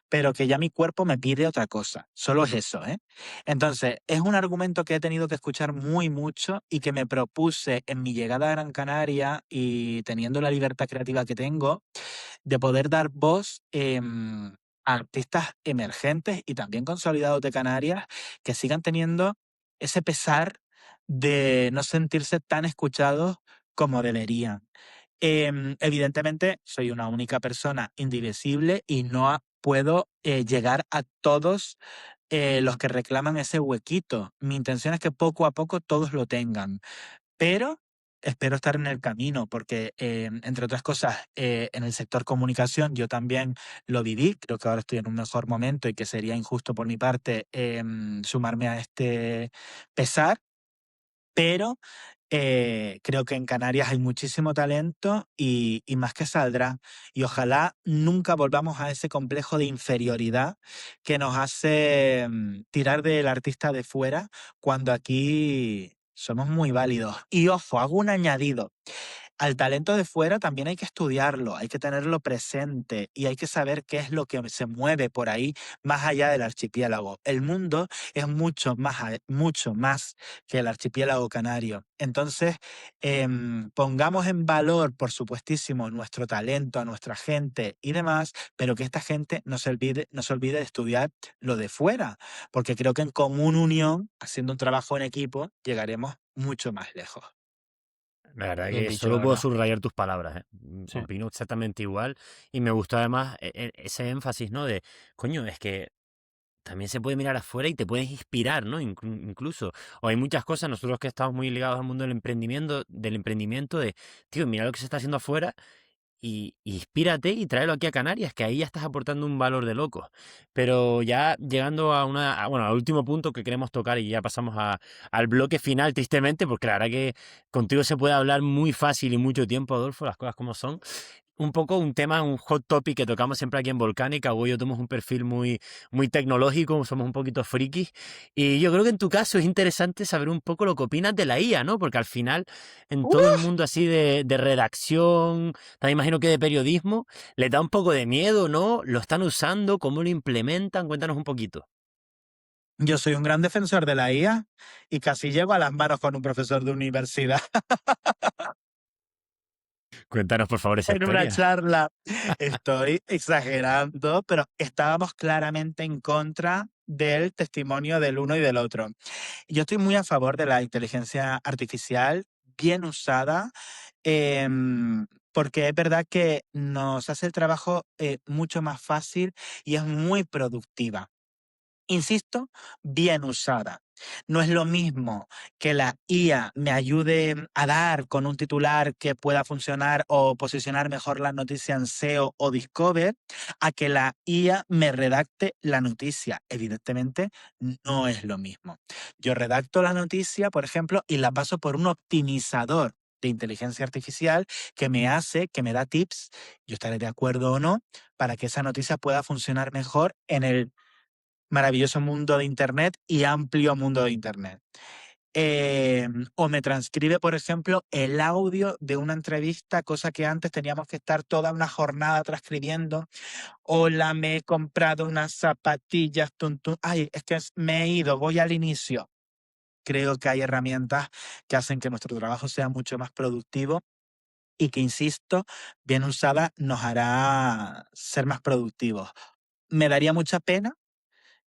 S1: pero que ya mi cuerpo me pide otra cosa. Solo es eso, ¿eh? Entonces, es un argumento que he tenido que escuchar muy mucho y que me propuse en mi llegada a Gran Canaria y teniendo la libertad creativa que tengo, de poder dar voz a artistas emergentes y también consolidados de Canarias que sigan teniendo ese pesar de no sentirse tan escuchados como deberían. Evidentemente, soy una única persona indivisible y no puedo llegar a todos los que reclaman ese huequito. Mi intención es que poco a poco todos lo tengan. pero espero estar en el camino porque, entre otras cosas, en el sector comunicación yo también lo viví, creo que ahora estoy en un mejor momento y que sería injusto por mi parte sumarme a este pesar, pero creo que en Canarias hay muchísimo talento y más que saldrá. Y ojalá nunca volvamos a ese complejo de inferioridad que nos hace tirar del artista de fuera cuando aquí somos muy válidos. Y ojo, hago un añadido. Al talento de fuera también hay que estudiarlo, hay que tenerlo presente y hay que saber qué es lo que se mueve por ahí más allá del archipiélago. El mundo es mucho más que el archipiélago canario. Entonces, pongamos en valor, por supuestísimo, nuestro talento, a nuestra gente y demás, pero que esta gente no se olvide de estudiar lo de fuera, porque creo que en común unión, haciendo un trabajo en equipo, llegaremos mucho más lejos.
S2: La verdad
S3: Bien
S2: que
S3: dicho, la
S2: solo puedo
S3: verdad.
S2: subrayar tus palabras, ¿eh?
S3: Sí.
S2: Opino exactamente igual y me gustó además ese énfasis, ¿no? De, coño, es que también se puede mirar afuera y te puedes inspirar, ¿no? Incluso. O hay muchas cosas, nosotros que estamos muy ligados al mundo del emprendimiento de, tío, mira lo que se está haciendo afuera y inspírate y tráelo aquí a Canarias, que ahí ya estás aportando un valor de locos. Pero ya llegando bueno, al último punto que queremos tocar y ya pasamos al bloque final, tristemente, porque la verdad que contigo se puede hablar muy fácil y mucho tiempo, Adolfo, las cosas como son. Un poco un tema, un hot topic que tocamos siempre aquí en Volcánica. Hugo y yo tenemos un perfil muy tecnológico, somos un poquito frikis. Y yo creo que en tu caso es interesante saber un poco lo que opinas de la IA, ¿no? Porque al final, en todo el mundo así de redacción, también imagino que de periodismo, les da un poco de miedo, ¿no? ¿Lo están usando? ¿Cómo lo implementan? Cuéntanos un poquito.
S1: Yo soy un gran defensor de la IA y casi llego a las manos con un profesor de universidad
S2: Cuéntanos, por favor, esa
S1: en una
S2: historia.
S1: charla. Estoy exagerando, pero estábamos claramente en contra del testimonio del uno y del otro. Yo estoy muy a favor de la inteligencia artificial bien usada, porque es verdad que nos hace el trabajo mucho más fácil y es muy productiva. Insisto, bien usada. No es lo mismo que la IA me ayude a dar con un titular que pueda funcionar o posicionar mejor la noticia en SEO o Discover, a que la IA me redacte la noticia. Evidentemente, no es lo mismo. Yo redacto la noticia, por ejemplo, y la paso por un optimizador de inteligencia artificial que me da tips, yo estaré de acuerdo o no, para que esa noticia pueda funcionar mejor en el maravilloso mundo de Internet y amplio mundo de Internet. O me transcribe, por ejemplo, el audio de una entrevista, cosa que antes teníamos que estar toda una jornada transcribiendo. Hola, me he comprado unas zapatillas, Ay, es que me he ido, voy al inicio. Creo que hay herramientas que hacen que nuestro trabajo sea mucho más productivo y que, insisto, bien usada nos hará ser más productivos. Me daría mucha pena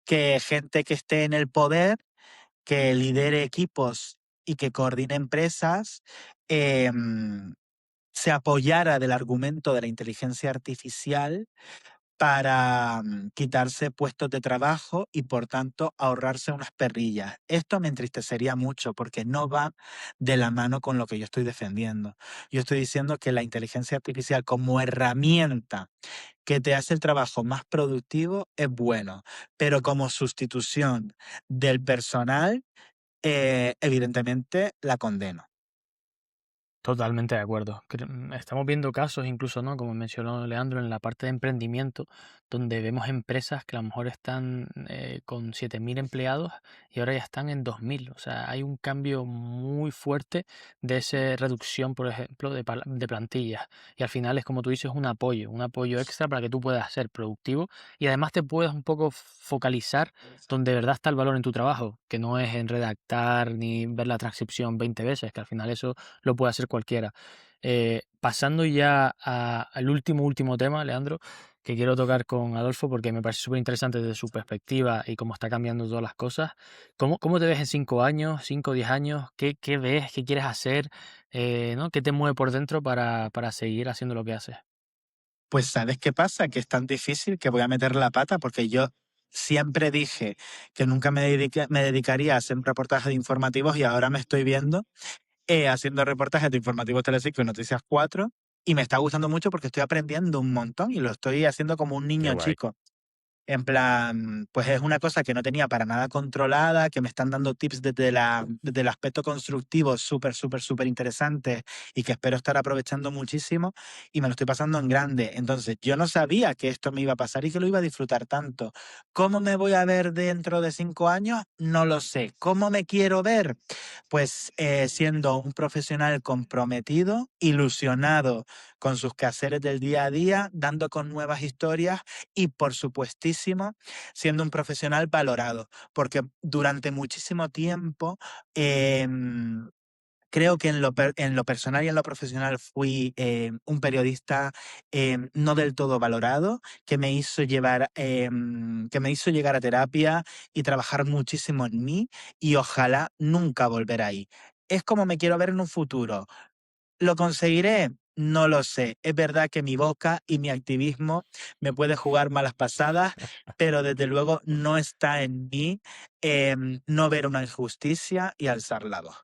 S1: que gente que esté en el poder, que lidere equipos y que coordine empresas, se apoyara del argumento de la inteligencia artificial para quitarse puestos de trabajo y por tanto ahorrarse unas perrillas. Esto me entristecería mucho porque no va de la mano con lo que yo estoy defendiendo. Yo estoy diciendo que la inteligencia artificial como herramienta que te hace el trabajo más productivo es bueno, pero como sustitución del personal, evidentemente la condeno.
S3: Totalmente de acuerdo. Estamos viendo casos incluso, ¿no? Como mencionó Leandro, en la parte de emprendimiento, donde vemos empresas que a lo mejor están con 7.000 empleados y ahora ya están en 2.000. O sea, hay un cambio muy fuerte de esa reducción, por ejemplo, de plantillas. Y al final es, como tú dices, un apoyo extra para que tú puedas ser productivo y además te puedas un poco focalizar donde de verdad está el valor en tu trabajo, que no es en redactar ni ver la transcripción 20 veces, que al final eso lo puede hacer cualquiera. Pasando ya al último tema, Leandro, que quiero tocar con Adolfo porque me parece súper interesante desde su perspectiva y cómo está cambiando todas las cosas. ¿Cómo te ves en 5 años, 5 o 10 años? ¿Qué ves? ¿Qué quieres hacer? ¿No? ¿Qué te mueve por dentro para seguir haciendo lo que haces?
S1: Pues ¿sabes qué pasa? Que es tan difícil que voy a meter la pata porque yo siempre dije que nunca me dedicaría a hacer un reportaje de informativos y ahora me estoy viendo haciendo reportajes de Informativos Telecinco y Noticias 4 y me está gustando mucho porque estoy aprendiendo un montón y lo estoy haciendo como un
S2: Qué
S1: niño
S2: guay.
S1: chico. En plan, pues es una cosa que no tenía para nada controlada, que me están dando tips desde el aspecto constructivo súper, súper, súper interesantes y que espero estar aprovechando muchísimo y me lo estoy pasando en grande. Entonces, yo no sabía que esto me iba a pasar y que lo iba a disfrutar tanto. ¿Cómo me voy a ver dentro de 5 años? No lo sé. ¿Cómo me quiero ver? Pues siendo un profesional comprometido, ilusionado con sus quehaceres del día a día, dando con nuevas historias y por supuestísimo siendo un profesional valorado, porque durante muchísimo tiempo creo que en lo personal y en lo profesional fui un periodista no del todo valorado, que me hizo llegar a terapia y trabajar muchísimo en mí y ojalá nunca volver ahí. Es como me quiero ver en un futuro. ¿Lo conseguiré? No lo sé. Es verdad que mi boca y mi activismo me puede jugar malas pasadas, pero desde luego no está en mí no ver una injusticia y alzar la voz.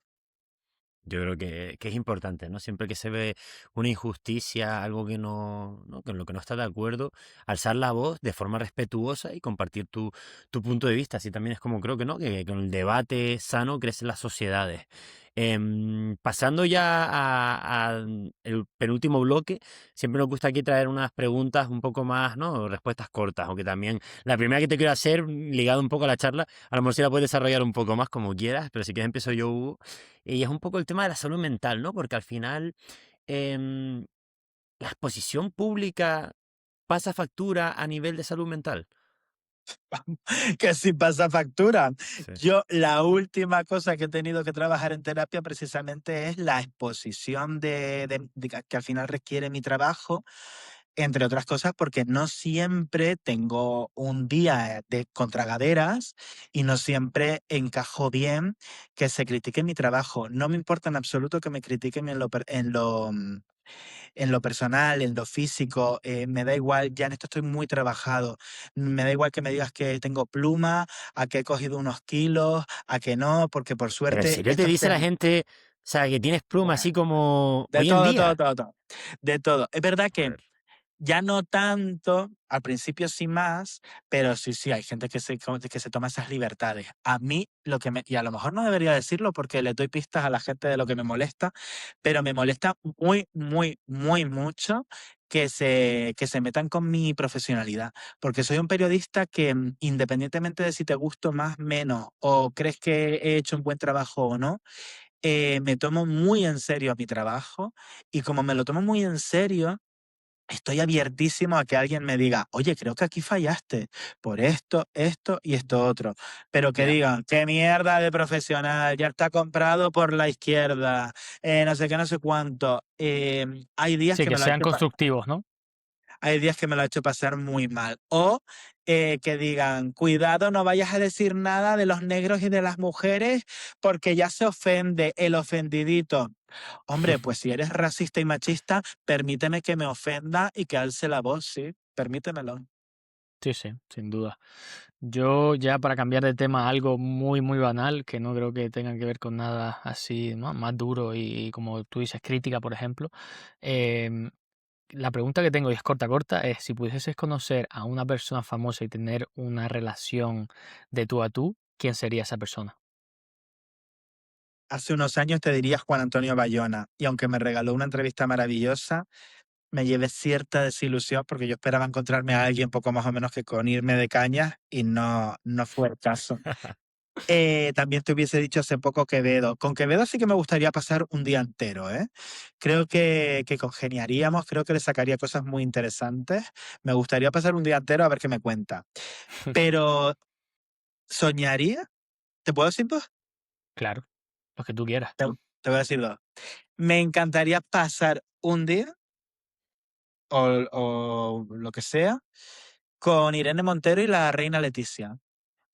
S2: Yo creo que es importante, ¿no? Siempre que se ve una injusticia, algo que no, con lo que no estás de acuerdo, alzar la voz de forma respetuosa y compartir tu punto de vista. Así también es como creo que no, que con el debate sano crecen las sociedades. Pasando ya a el penúltimo bloque, siempre nos gusta aquí traer unas preguntas un poco más, ¿no? Respuestas cortas, aunque también la primera que te quiero hacer, ligado un poco a la charla, a lo mejor si la puedes desarrollar un poco más como quieras, pero si quieres empiezo yo, Hugo. Y es un poco el tema de la salud mental, ¿no? Porque al final em, la exposición pública pasa factura a nivel de salud mental.
S1: Que si pasa factura.
S2: Sí.
S1: Yo la última cosa que he tenido que trabajar en terapia precisamente es la exposición que al final requiere mi trabajo, entre otras cosas porque no siempre tengo un día de contragaderas y no siempre encajo bien que se critique mi trabajo. No me importa en absoluto que me critiquen en lo personal, en lo físico, me da igual, ya en esto estoy muy trabajado. Me da igual que me digas que tengo pluma, a que he cogido unos kilos, a que no, porque por
S2: Pero en
S1: suerte
S2: serio te
S1: esto es
S2: dice la gente, o sea, que tienes pluma así como
S1: de
S2: hoy en
S1: todo, todo,
S2: día.
S1: todo, todo. De todo. Es verdad que
S2: Joder.
S1: ya no tanto, al principio sí más, pero sí, sí, hay gente que se toma esas libertades. A mí y a lo mejor no debería decirlo porque le doy pistas a la gente de lo que me molesta, pero me molesta muy, muy, muy mucho que se metan con mi profesionalidad, porque soy un periodista que independientemente de si te gusto más, menos, o crees que he hecho un buen trabajo o no, me tomo muy en serio mi trabajo y como me lo tomo muy en serio, estoy abiertísimo a que alguien me diga, oye, creo que aquí fallaste por esto, esto y esto otro. Pero que
S3: Ya.
S1: digan, qué mierda de profesional, ya está comprado por la izquierda, no sé qué, no sé cuánto. Hay días
S3: Sí,
S1: que
S3: que
S1: me lo ha
S3: sean
S1: hecho
S3: constructivos, ¿no?
S1: hay días que me lo ha hecho pasar muy mal. O que digan, cuidado, no vayas a decir nada de los negros y de las mujeres porque ya se ofende el ofendidito. Hombre, pues si eres racista y machista, permíteme que me ofenda y que alce la voz, sí, permítemelo.
S3: Sí, sí, sin duda. Yo ya para cambiar de tema a algo muy, muy banal, que no creo que tenga que ver con nada así, ¿no? Más duro y como tú dices, crítica, por ejemplo. em, la pregunta que tengo, y es corta, corta, es si pudieses conocer a una persona famosa y tener una relación de tú a tú, ¿quién sería esa persona?
S1: Hace unos años te diría Juan Antonio Bayona, y aunque me regaló una entrevista maravillosa, me llevé cierta desilusión porque yo esperaba encontrarme a alguien poco más o menos que con irme de cañas y no, no fue el caso. También te hubiese dicho hace poco Quevedo. Con Quevedo sí que me gustaría pasar un día entero, ¿eh? Creo que congeniaríamos, creo que le sacaría cosas muy interesantes. Me gustaría pasar un día entero a ver qué me cuenta. Pero, ¿soñaría? ¿Te puedo decir dos?
S3: Claro, lo que tú quieras.
S1: Te voy a decir dos. Me encantaría pasar un día, o lo que sea, con Irene Montero y la reina Leticia.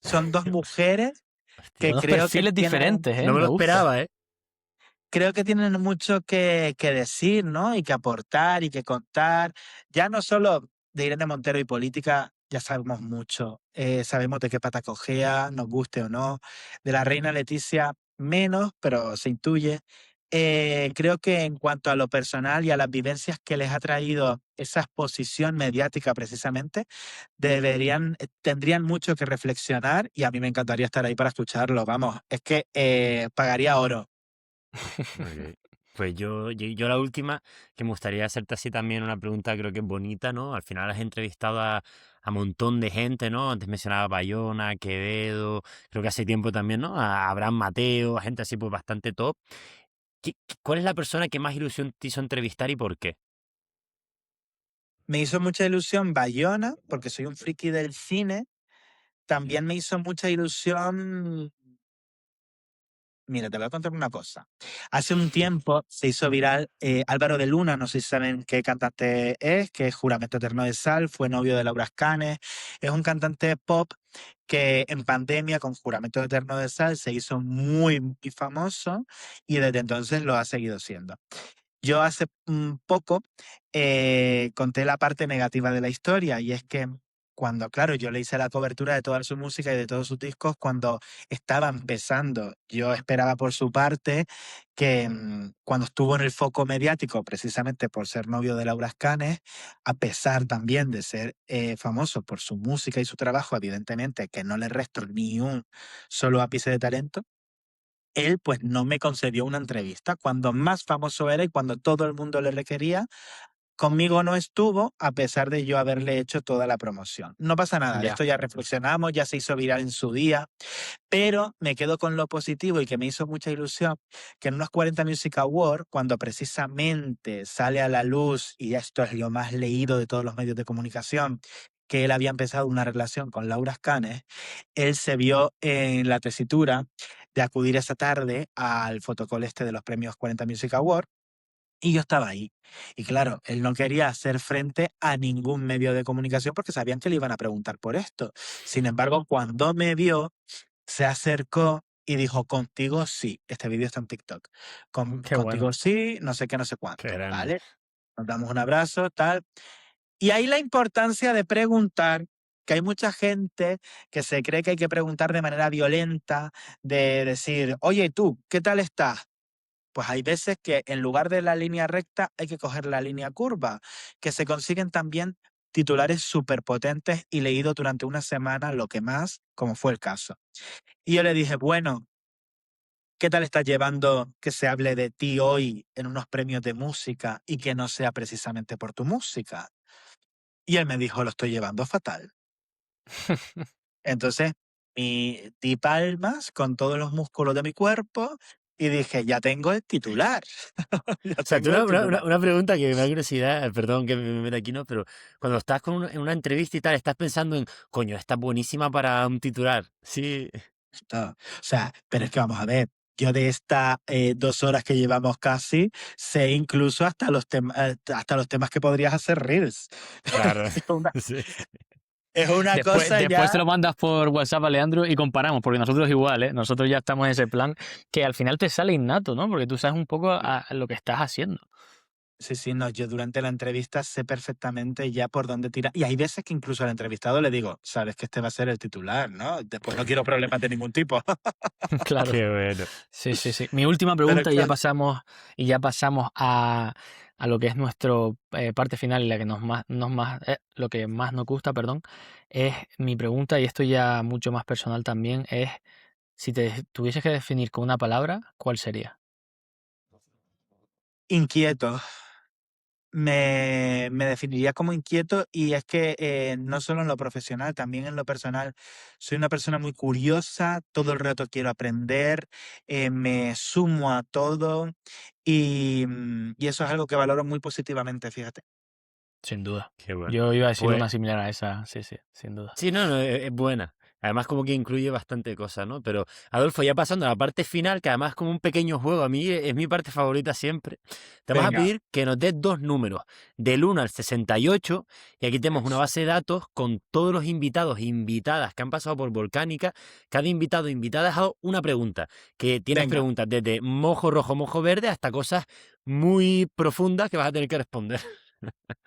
S1: Son dos mujeres
S2: Hostia.
S1: que
S3: Son dos perfiles diferentes, ¿eh?
S2: No me
S3: Me
S2: lo
S3: gusta.
S2: esperaba, ¿eh?
S1: creo que tienen mucho que decir, ¿no? Y que aportar y que contar. Ya no solo de Irene Montero y política, ya sabemos mucho. Sabemos de qué pata cojea, nos guste o no. De la reina Leticia, menos, pero se intuye. creo que en cuanto a lo personal y a las vivencias que les ha traído esa exposición mediática precisamente, tendrían mucho que reflexionar y a mí me encantaría estar ahí para escucharlo. Vamos, es que pagaría oro.
S2: Ok. Pues yo la última, que me gustaría hacerte así también una pregunta, creo que es bonita, ¿no? Al final has entrevistado a montón de gente, ¿no? Antes mencionaba a Bayona, Quevedo, creo que hace tiempo también, ¿no? A Abraham Mateo, a gente así pues bastante top. ¿Cuál es la persona que más ilusión te hizo entrevistar y por qué?
S1: Me hizo mucha ilusión Bayona, porque soy un friki del cine. También me hizo mucha ilusión. Mira, te voy a contar una cosa. Hace un tiempo se hizo viral Álvaro de Luna, no sé si saben qué cantante es, que es Juramento Eterno de Sal, fue novio de Laura Escanes. Es un cantante pop que en pandemia con Juramento Eterno de Sal se hizo muy, muy famoso y desde entonces lo ha seguido siendo. Yo hace poco conté la parte negativa de la historia y es que cuando, claro, yo le hice la cobertura de toda su música y de todos sus discos cuando estaba empezando. Yo esperaba por su parte que cuando estuvo en el foco mediático, precisamente por ser novio de Laura Escanes, a pesar también de ser famoso por su música y su trabajo, evidentemente que no le resto ni un solo ápice de talento, él pues no me concedió una entrevista cuando más famoso era y cuando todo el mundo le requería. Conmigo no estuvo a pesar de yo haberle hecho toda la promoción. No pasa nada, de
S3: Ya,
S1: esto ya reflexionamos, ya se hizo viral en su día, pero me quedo con lo positivo y que me hizo mucha ilusión que en unos 40 Music Awards, cuando precisamente sale a la luz, y esto es lo más leído de todos los medios de comunicación, que él había empezado una relación con Laura Escanes, él se vio en la tesitura de acudir esa tarde al fotocall este de los premios 40 Music Awards y yo estaba ahí. Y claro, él no quería hacer frente a ningún medio de comunicación porque sabían que le iban a preguntar por esto. Sin embargo, cuando me vio, se acercó y dijo, contigo sí, este vídeo está en TikTok.
S3: qué bueno.
S1: Contigo sí, no sé qué, no sé
S2: Qué
S1: cuánto,
S2: grande.
S1: ¿vale? Nos damos un abrazo, tal. Y ahí la importancia de preguntar, que hay mucha gente que se cree que hay que preguntar de manera violenta, de decir, oye, tú, ¿qué tal estás? Pues hay veces que en lugar de la línea recta hay que coger la línea curva, que se consiguen también titulares súper potentes y leídos durante una semana, lo que más, como fue el caso. Y yo le dije, bueno, ¿qué tal estás llevando que se hable de ti hoy en unos premios de música y que no sea precisamente por tu música? Y él me dijo, lo estoy llevando fatal. Entonces, di palmas con todos los músculos de mi cuerpo y dije, ya tengo el titular. Ya
S2: O sea, tú
S1: tengo el titular.
S2: una pregunta que me da curiosidad, perdón que me meta aquí, ¿no? Pero cuando estás en una entrevista y tal, estás pensando en, coño, esta es buenísima para un titular. Sí,
S1: O sea, pero es que vamos a ver, yo de estas 2 horas que llevamos casi, sé incluso hasta los temas que podrías hacer Reels.
S2: claro.
S1: Es una,
S2: Sí.
S1: es una cosa
S3: Después
S1: ya.
S3: te lo mandas por WhatsApp a Leandro y comparamos, porque nosotros igual, ¿eh? Nosotros ya estamos en ese plan que al final te sale innato, ¿no? Porque tú sabes un poco a lo que estás haciendo.
S1: Sí, sí, no, yo durante la entrevista sé perfectamente ya por dónde tirar. Y hay veces que incluso al entrevistado le digo, sabes que este va a ser el titular, ¿no? Después no quiero problemas de ningún tipo.
S3: Claro.
S2: Qué bueno.
S3: Sí, sí, sí. Mi última
S1: Pero
S3: pregunta
S1: claro,
S3: y ya pasamos a lo que es nuestro parte final y la que lo que más nos gusta, perdón, es mi pregunta, y esto ya mucho más personal también, es si te tuvieses que definir con una palabra, ¿cuál sería?
S1: inquieto. Me definiría como inquieto y es que no solo en lo profesional, también en lo personal. Soy una persona muy curiosa, todo el rato quiero aprender, me sumo a todo y eso es algo que valoro muy positivamente, fíjate.
S3: Sin duda.
S2: Qué bueno.
S3: Yo iba a decir
S2: Pues
S3: una similar a esa, sí, sí, sin duda.
S2: sí, no, no, es buena. Además, como que incluye bastante cosas, ¿no? Pero, Adolfo, ya pasando a la parte final, que además es como un pequeño juego, a mí es mi parte favorita siempre, te vamos a
S1: Venga,
S2: pedir que nos des dos números, del 1 al 68, y aquí tenemos una base de datos con todos los invitados e invitadas que han pasado por Volcánica. Cada invitado e invitada ha dejado una pregunta, que tienes
S1: venga,
S2: preguntas desde mojo rojo, mojo verde, hasta cosas muy profundas que vas a tener que responder.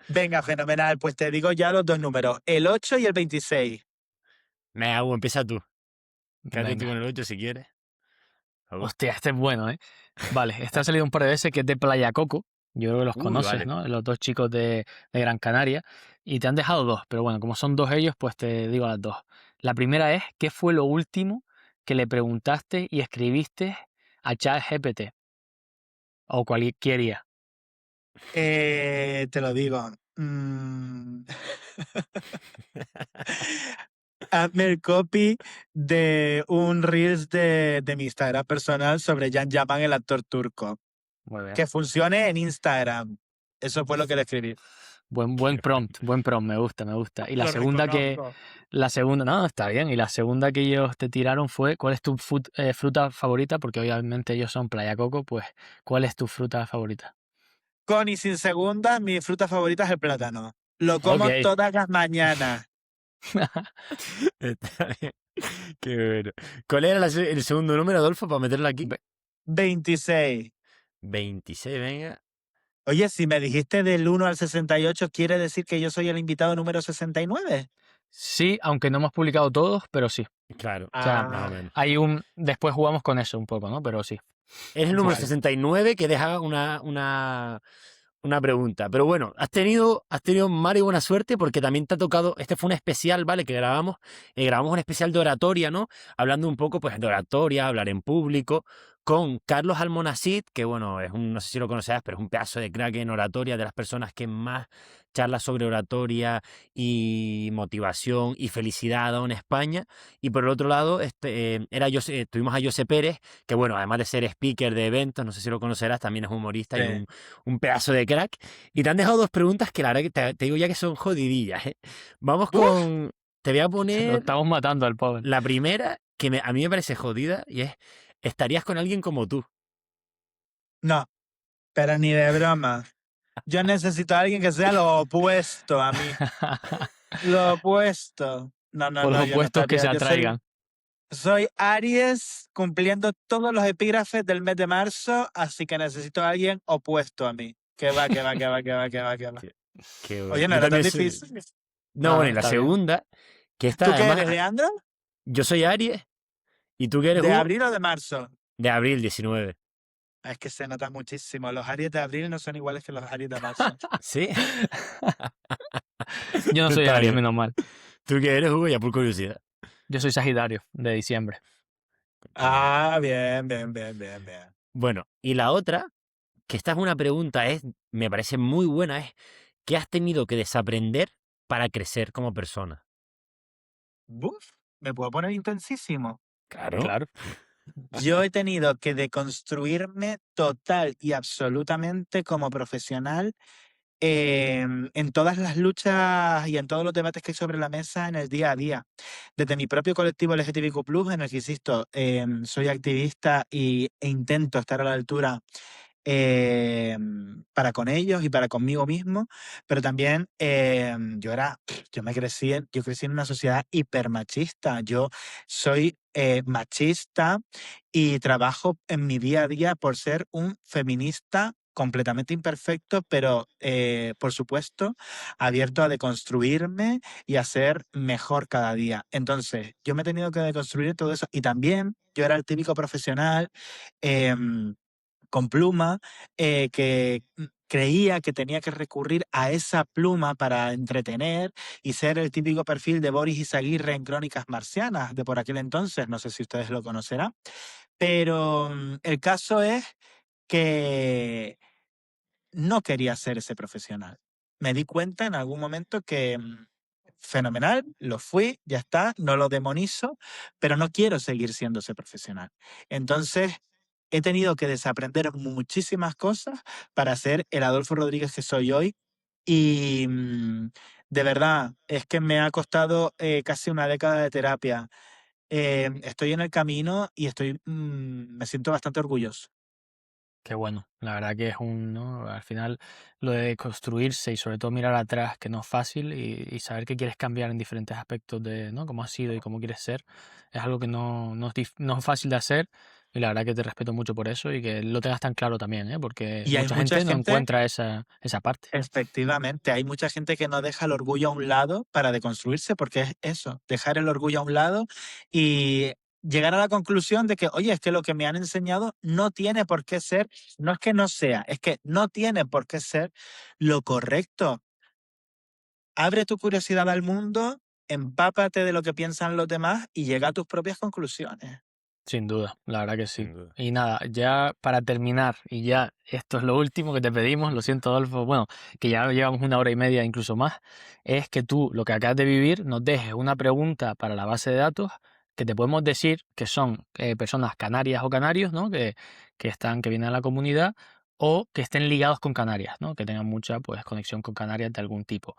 S1: venga, fenomenal. Pues te digo ya los dos números, el 8 y el 26.
S2: Me hago, empieza tú. Quédate tú con
S3: Venga.
S2: el 8 si quieres.
S3: Hostia, este es bueno, ¿eh? Vale, este ha salido un par de veces, que es de Playa Coco. Yo creo que los conoces,
S2: Vale.
S3: ¿no? Los dos chicos de Gran Canaria. Y te han dejado dos, pero bueno, como son dos ellos, pues te digo las dos. La primera es, ¿qué fue lo último que le preguntaste y escribiste a ChatGPT? O cualquier IA.
S1: Te lo digo. Hazme el copy de un Reels de mi Instagram personal sobre Jan Yaman, el actor turco.
S3: Muy bien.
S1: Que funcione en Instagram. Eso fue lo que le escribí.
S3: Buen prompt, me gusta. Y la
S1: Lo
S3: segunda
S1: reconozco.
S3: no, está bien. Y la segunda que ellos te tiraron fue, ¿cuál es tu fruta favorita? Porque obviamente ellos son Playa Coco, pues, ¿cuál es tu fruta favorita?
S1: Con y sin segunda, mi fruta favorita es el plátano. Lo como
S3: Ok.
S1: todas las mañanas.
S2: Está bien. Qué bueno. ¿Cuál era el segundo número, Adolfo, para meterlo aquí?
S1: 26.
S2: 26, venga.
S1: Oye, si me dijiste del 1 al 68, ¿quiere decir que yo soy el invitado número 69?
S3: Sí, aunque no hemos publicado todos, pero sí.
S2: Claro,
S3: O sea,
S2: más o menos.
S3: después jugamos con eso un poco, ¿no? Pero sí.
S2: Es el número
S1: Vale.
S2: 69 que deja una pregunta. Pero bueno, has tenido mala y buena suerte, porque también te ha tocado, este fue un especial, ¿vale? Que grabamos un especial de oratoria, ¿no? Hablando un poco, pues, de oratoria, hablar en público, con Carlos Almonacid, que bueno, no sé si lo conocerás, pero es un pedazo de crack en oratoria, de las personas que más charla sobre oratoria y motivación y felicidad ha dado en España. Y por el otro lado, tuvimos a José Pérez, que bueno, además de ser speaker de eventos, no sé si lo conocerás, también es humorista y
S1: Sí.
S2: un pedazo de crack. Y te han dejado dos preguntas que la verdad que te digo ya que son jodidillas, ¿eh? Vamos con... Te voy a
S3: Lo
S2: poner
S3: estamos matando al pobre.
S2: la primera, que a mí me parece jodida, y es, ¿estarías con alguien como tú?
S1: No, pero ni de broma. Yo necesito a alguien que sea lo opuesto a mí. Lo opuesto. No,
S3: Por los
S1: yo no
S3: opuestos que
S1: estaría.
S3: se
S1: Yo
S3: atraigan.
S1: soy Aries cumpliendo todos los epígrafes del mes de marzo, así que necesito a alguien opuesto a mí. Que va.
S2: Qué bueno.
S1: Oye, no
S2: Yo
S1: era tan
S2: también soy...
S1: difícil.
S2: No, bueno,
S3: No,
S2: y la
S3: está bien.
S2: segunda, que esta
S1: ¿Tú qué
S2: además,
S1: eres, Leandro?
S2: yo soy Aries, ¿y tú qué eres,
S1: ¿De
S2: Hugo?
S1: abril o de marzo?
S2: De abril 19.
S1: Es que se nota muchísimo. Los Aries de abril no son iguales que los Aries de marzo.
S2: ¿Sí?
S3: Yo no soy
S2: Está
S3: Aries,
S2: bien.
S3: menos mal.
S2: ¿Tú qué eres, Hugo? Ya por curiosidad.
S3: Yo soy Sagitario, de diciembre.
S1: Ah, bien.
S2: Bueno, y la otra, que esta es una pregunta, me parece muy buena, es ¿qué has tenido que desaprender para crecer como persona?
S1: Buf, me puedo poner intensísimo.
S2: Claro.
S3: Claro.
S1: Yo he tenido que deconstruirme total y absolutamente como profesional en todas las luchas y en todos los debates que hay sobre la mesa en el día a día. Desde mi propio colectivo LGTBIQ+, en el que, insisto, soy activista e intento estar a la altura para con ellos y para conmigo mismo, pero también yo crecí en una sociedad hipermachista. Yo soy machista y trabajo en mi día a día por ser un feminista completamente imperfecto, pero por supuesto abierto a deconstruirme y a ser mejor cada día. Entonces, yo me he tenido que deconstruir todo eso y también yo era el típico profesional con pluma, que creía que tenía que recurrir a esa pluma para entretener y ser el típico perfil de Boris Izaguirre en Crónicas Marcianas de por aquel entonces, no sé si ustedes lo conocerán, pero el caso es que no quería ser ese profesional. Me di cuenta en algún momento que fenomenal, lo fui, ya está, no lo demonizo, pero no quiero seguir siendo ese profesional. Entonces, he tenido que desaprender muchísimas cosas para ser el Adolfo Rodríguez que soy hoy. Y de verdad, es que me ha costado casi una década de terapia. Estoy en el camino y me siento bastante orgulloso.
S3: Qué bueno. La verdad que es ¿no? Al final, lo de construirse y sobre todo mirar atrás, que no es fácil, y saber que quieres cambiar en diferentes aspectos de, ¿no? Cómo has sido y cómo quieres ser, es algo que no es fácil de hacer. Y la verdad que te respeto mucho por eso y que lo tengas tan claro también, ¿eh? Porque
S1: Y hay
S3: mucha
S1: mucha
S3: gente no
S1: gente.
S3: encuentra esa parte.
S1: Efectivamente, hay mucha gente que no deja el orgullo a un lado para deconstruirse, porque es eso, dejar el orgullo a un lado y llegar a la conclusión de que, oye, es que lo que me han enseñado no tiene por qué ser, no es que no sea, es que no tiene por qué ser lo correcto. Abre tu curiosidad al mundo, empápate de lo que piensan los demás y llega a tus propias conclusiones.
S3: Sin duda, la verdad que sí.
S2: Sin duda.
S3: Y nada, ya para terminar, y ya esto es lo último que te pedimos, lo siento, Adolfo, bueno, que ya llevamos 1 hora y media, incluso más, es que tú, lo que acabas de vivir, nos dejes una pregunta para la base de datos que te podemos decir que son personas canarias o canarios, ¿no? Que vienen a la comunidad o que estén ligados con Canarias, ¿no? Que tengan mucha pues conexión con Canarias de algún tipo.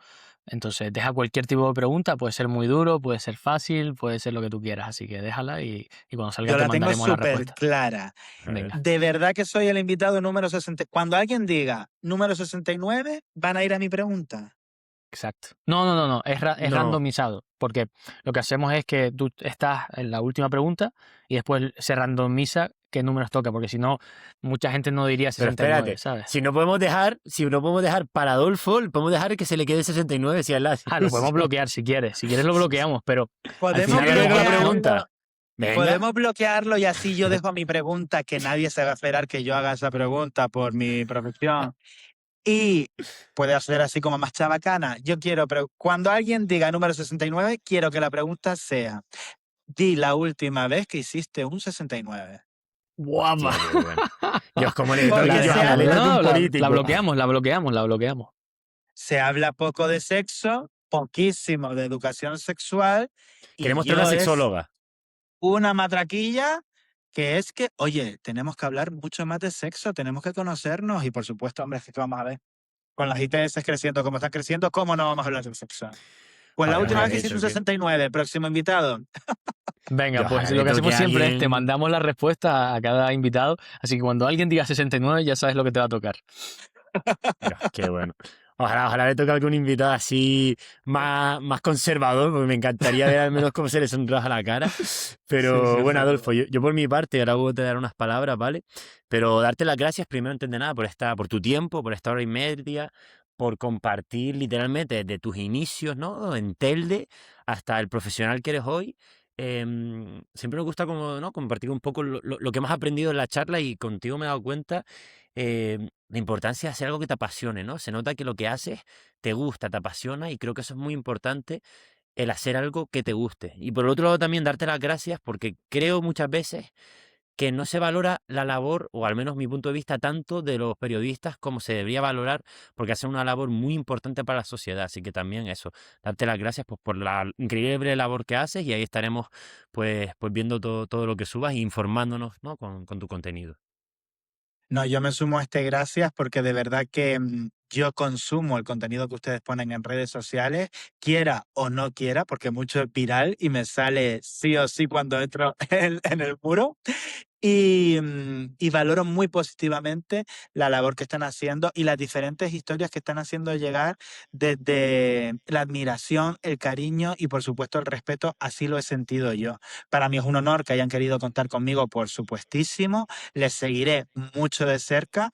S3: Entonces, deja cualquier tipo de pregunta, puede ser muy duro, puede ser fácil, puede ser lo que tú quieras, así que déjala y cuando salga
S1: Yo
S3: te
S1: la tengo
S3: mandaremos la
S1: súper
S3: respuesta.
S1: clara.
S2: A ver.
S3: Venga,
S1: De verdad que soy el invitado número 60. Cuando alguien diga número 69, van a ir a mi pregunta.
S3: exacto. No, es
S2: No,
S3: randomizado, porque lo que hacemos es que tú estás en la última pregunta y después se randomiza qué números toca, porque si no, mucha gente no diría
S2: pero
S3: 69,
S2: espérate.
S3: ¿sabes?
S2: Si no podemos dejar para Adolfo, podemos dejar que se le quede 69 si es la
S3: Lo podemos bloquear si quieres lo bloqueamos, pero al
S1: Podemos
S3: final
S2: final
S3: es
S2: hago la
S3: bloquearlo.
S2: pregunta. Venga.
S1: Podemos bloquearlo y así yo dejo mi pregunta, que nadie se va a esperar que yo haga esa pregunta por mi profesión. Y puede hacer así como más chabacana. Yo quiero, pero cuando alguien diga número 69, quiero que la pregunta sea, di la última vez que hiciste un 69.
S3: Guapa.
S2: Hostia, qué bueno. Dios, como le
S1: Porque
S2: doy yo a la letra de un
S3: No, la
S2: político.
S3: bloqueamos.
S1: se habla poco de sexo, poquísimo de educación sexual, y
S2: Queremos tener una
S1: yo es
S2: sexóloga.
S1: una matraquilla que es que, oye, tenemos que hablar mucho más de sexo, tenemos que conocernos y por supuesto, hombre, es que vamos a ver, con las ITS creciendo como están creciendo, ¿cómo no vamos a hablar de sexo? Pues la
S2: Joder,
S1: última vez que
S2: eso
S1: hiciste un
S2: que-
S1: 69, próximo invitado.
S3: Venga,
S2: Yo,
S3: pues
S2: ojalá
S3: lo
S2: le
S3: que hacemos
S2: toque a
S3: siempre es te
S2: alguien.
S3: mandamos la respuesta a cada invitado, así que cuando alguien diga 69 ya sabes lo que te va a tocar.
S2: Dios, qué bueno. Ojalá le toque a algún invitado así más conservador, porque me encantaría ver al menos cómo se le sonroja la cara. Pero
S3: Sí.
S2: bueno, Adolfo, yo por mi parte, ahora luego te daré unas palabras, ¿vale? Pero darte las gracias primero, antes de nada, por tu tiempo, por esta hora y media, por compartir literalmente desde tus inicios, ¿no? En Telde hasta el profesional que eres hoy. Siempre me gusta como, ¿no? Compartir un poco lo que hemos aprendido en la charla y contigo me he dado cuenta la importancia de hacer algo que te apasione, ¿no? Se nota que lo que haces te gusta, te apasiona y creo que eso es muy importante, el hacer algo que te guste. Y por el otro lado también darte las gracias porque creo muchas veces que no se valora la labor, o al menos mi punto de vista, tanto de los periodistas como se debería valorar, porque hacen una labor muy importante para la sociedad. Así que también eso, darte las gracias pues, por la increíble labor que haces y ahí estaremos pues viendo todo lo que subas e informándonos, ¿no? con tu contenido.
S1: No, yo me sumo a este gracias porque de verdad que yo consumo el contenido que ustedes ponen en redes sociales, quiera o no quiera, porque mucho es viral y me sale sí o sí cuando entro en el muro. Y valoro muy positivamente la labor que están haciendo y las diferentes historias que están haciendo llegar desde la admiración, el cariño y por supuesto el respeto. Así lo he sentido yo. Para mí es un honor que hayan querido contar conmigo, por supuestísimo. Les seguiré mucho de cerca.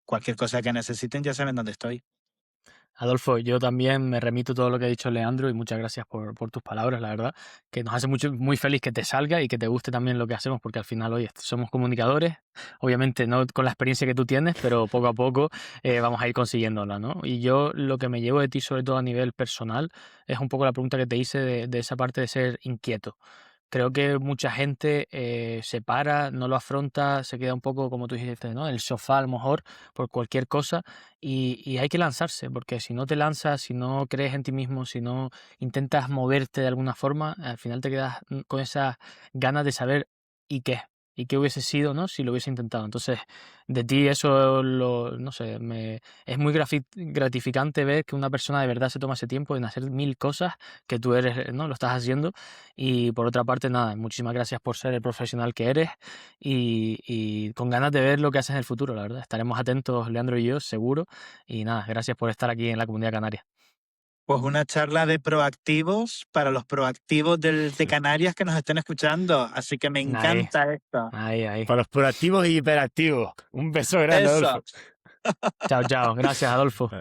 S1: Cualquier cosa que necesiten ya saben dónde estoy.
S3: Adolfo, yo también me remito a todo lo que ha dicho Leandro y muchas gracias por tus palabras, la verdad, que nos hace muy feliz que te salga y que te guste también lo que hacemos, porque al final, oye, somos comunicadores, obviamente no con la experiencia que tú tienes, pero poco a poco vamos a ir consiguiéndola, ¿no? Y yo lo que me llevo de ti, sobre todo a nivel personal, es un poco la pregunta que te hice de esa parte de ser inquieto. Creo que mucha gente se para, no lo afronta, se queda un poco, como tú dijiste, ¿no? En el sofá a lo mejor por cualquier cosa y hay que lanzarse, porque si no te lanzas, si no crees en ti mismo, si no intentas moverte de alguna forma, al final te quedas con esas ganas de saber y qué hubiese sido, ¿no? Si lo hubiese intentado. Entonces, de ti eso, no sé, es muy gratificante ver que una persona de verdad se toma ese tiempo en hacer 1000 cosas que tú eres, ¿no? Lo estás haciendo. Y por otra parte, nada, muchísimas gracias por ser el profesional que eres y con ganas de ver lo que haces en el futuro, la verdad. Estaremos atentos, Leandro y yo, seguro. Y nada, gracias por estar aquí en la Comunidad Canaria.
S1: Pues una charla de proactivos para los proactivos de Canarias que nos estén escuchando. Así que me
S3: Ahí,
S1: encanta esto.
S3: ahí.
S2: Para los proactivos y hiperactivos. Un beso grande,
S1: Eso.
S2: Adolfo.
S3: Chao. Gracias, Adolfo.